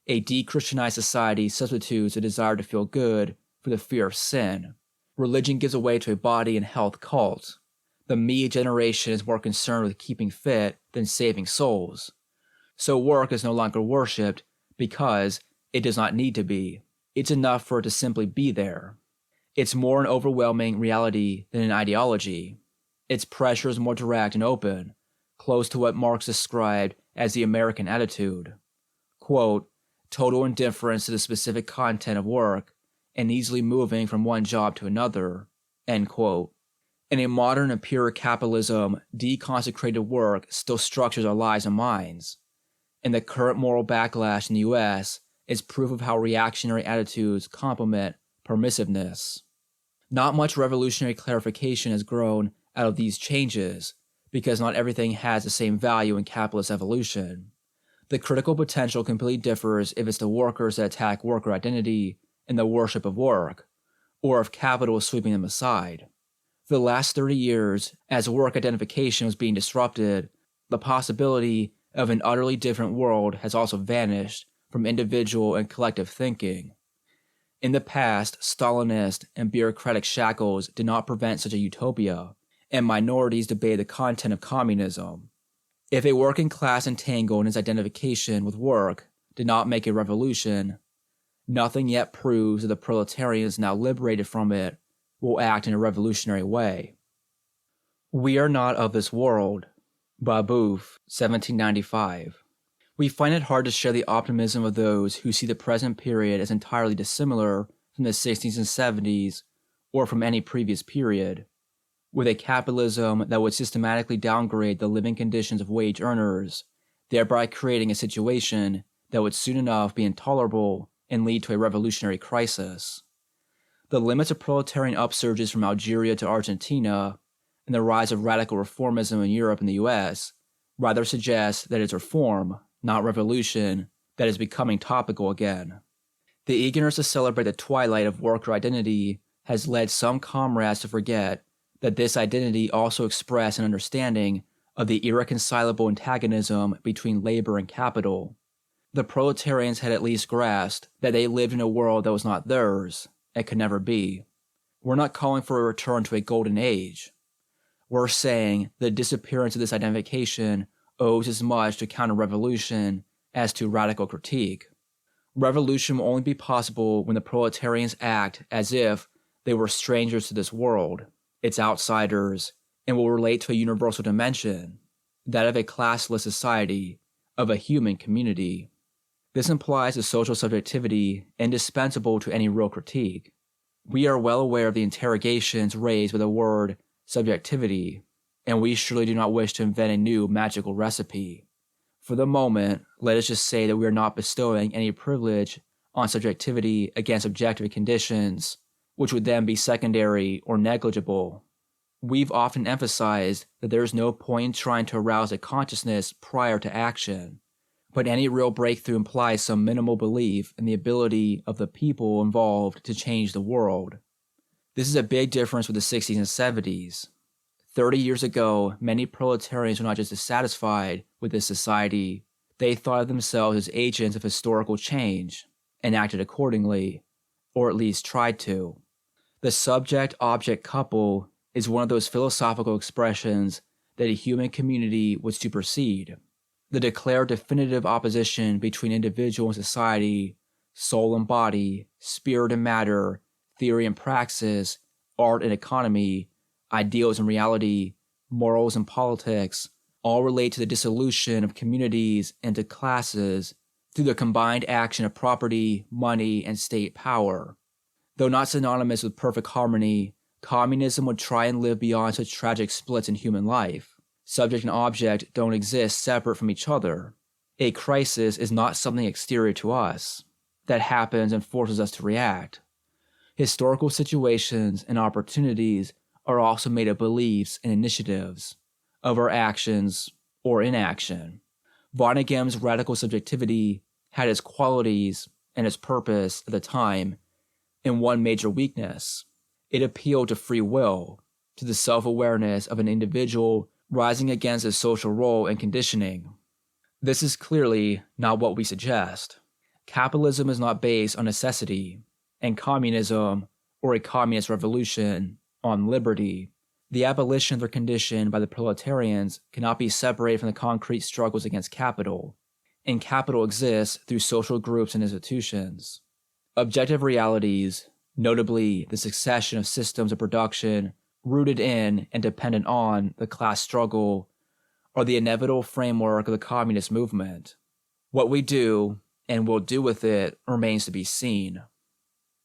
A de-Christianized society substitutes a desire to feel good for the fear of sin. Religion gives way to a body and health cult. The me generation is more concerned with keeping fit than saving souls. So work is no longer worshipped because it does not need to be. It's enough for it to simply be there. It's more an overwhelming reality than an ideology. Its pressure is more direct and open, close to what Marx described as the American attitude. Quote, total indifference to the specific content of work and easily moving from one job to another, end quote. In a modern and pure capitalism, deconsecrated work still structures our lives and minds. And the current moral backlash in the US is proof of how reactionary attitudes complement permissiveness. Not much revolutionary clarification has grown out of these changes, because not everything has the same value in capitalist evolution. The critical potential completely differs if it's the workers that attack worker identity and the worship of work, or if capital is sweeping them aside. For the last 30 years, as work identification was being disrupted, the possibility of an utterly different world has also vanished from individual and collective thinking. In the past, Stalinist and bureaucratic shackles did not prevent such a utopia, and minorities debated the content of communism. If a working class entangled in its identification with work did not make a revolution, nothing yet proves that the proletarians now liberated from it will act in a revolutionary way. We are not of this world. Dauve, 1795. We find it hard to share the optimism of those who see the present period as entirely dissimilar from the 60s and 70s or from any previous period, with a capitalism that would systematically downgrade the living conditions of wage earners, thereby creating a situation that would soon enough be intolerable and lead to a revolutionary crisis. The limits of proletarian upsurges from Algeria to Argentina and the rise of radical reformism in Europe and the US rather suggest that it's reform, not revolution, that is becoming topical again. The eagerness to celebrate the twilight of worker identity has led some comrades to forget that this identity also expressed an understanding of the irreconcilable antagonism between labor and capital. The proletarians had at least grasped that they lived in a world that was not theirs and could never be. We're not calling for a return to a golden age. We're saying the disappearance of this identification owes as much to counter-revolution as to radical critique. Revolution will only be possible when the proletarians act as if they were strangers to this world, its outsiders, and will relate to a universal dimension, that of a classless society, of a human community. This implies a social subjectivity indispensable to any real critique. We are well aware of the interrogations raised by the word subjectivity, and we surely do not wish to invent a new magical recipe. For the moment, let us just say that we are not bestowing any privilege on subjectivity against objective conditions, which would then be secondary or negligible. We've often emphasized that there is no point in trying to arouse a consciousness prior to action, but any real breakthrough implies some minimal belief in the ability of the people involved to change the world. This is a big difference with the 60s and 70s. 30 years ago, many proletarians were not just dissatisfied with this society, they thought of themselves as agents of historical change and acted accordingly, or at least tried to. The subject-object couple is one of those philosophical expressions that a human community would supersede. The declared definitive opposition between individual and society, soul and body, spirit and matter, theory and praxis, art and economy, ideals and reality, morals and politics, all relate to the dissolution of communities into classes through the combined action of property, money, and state power. Though not synonymous with perfect harmony, communism would try and live beyond such tragic splits in human life. Subject and object don't exist separate from each other. A crisis is not something exterior to us that happens and forces us to react. Historical situations and opportunities are also made of beliefs and initiatives, of our actions or inaction. Vonnegut's radical subjectivity had its qualities and its purpose at the time in one major weakness. It appealed to free will, to the self-awareness of an individual rising against his social role and conditioning. This is clearly not what we suggest. Capitalism is not based on necessity, and communism, or a communist revolution, on liberty. The abolition of their condition by the proletarians cannot be separated from the concrete struggles against capital, and capital exists through social groups and institutions. Objective realities, notably the succession of systems of production rooted in and dependent on the class struggle, are the inevitable framework of the communist movement. What we do and will do with it remains to be seen.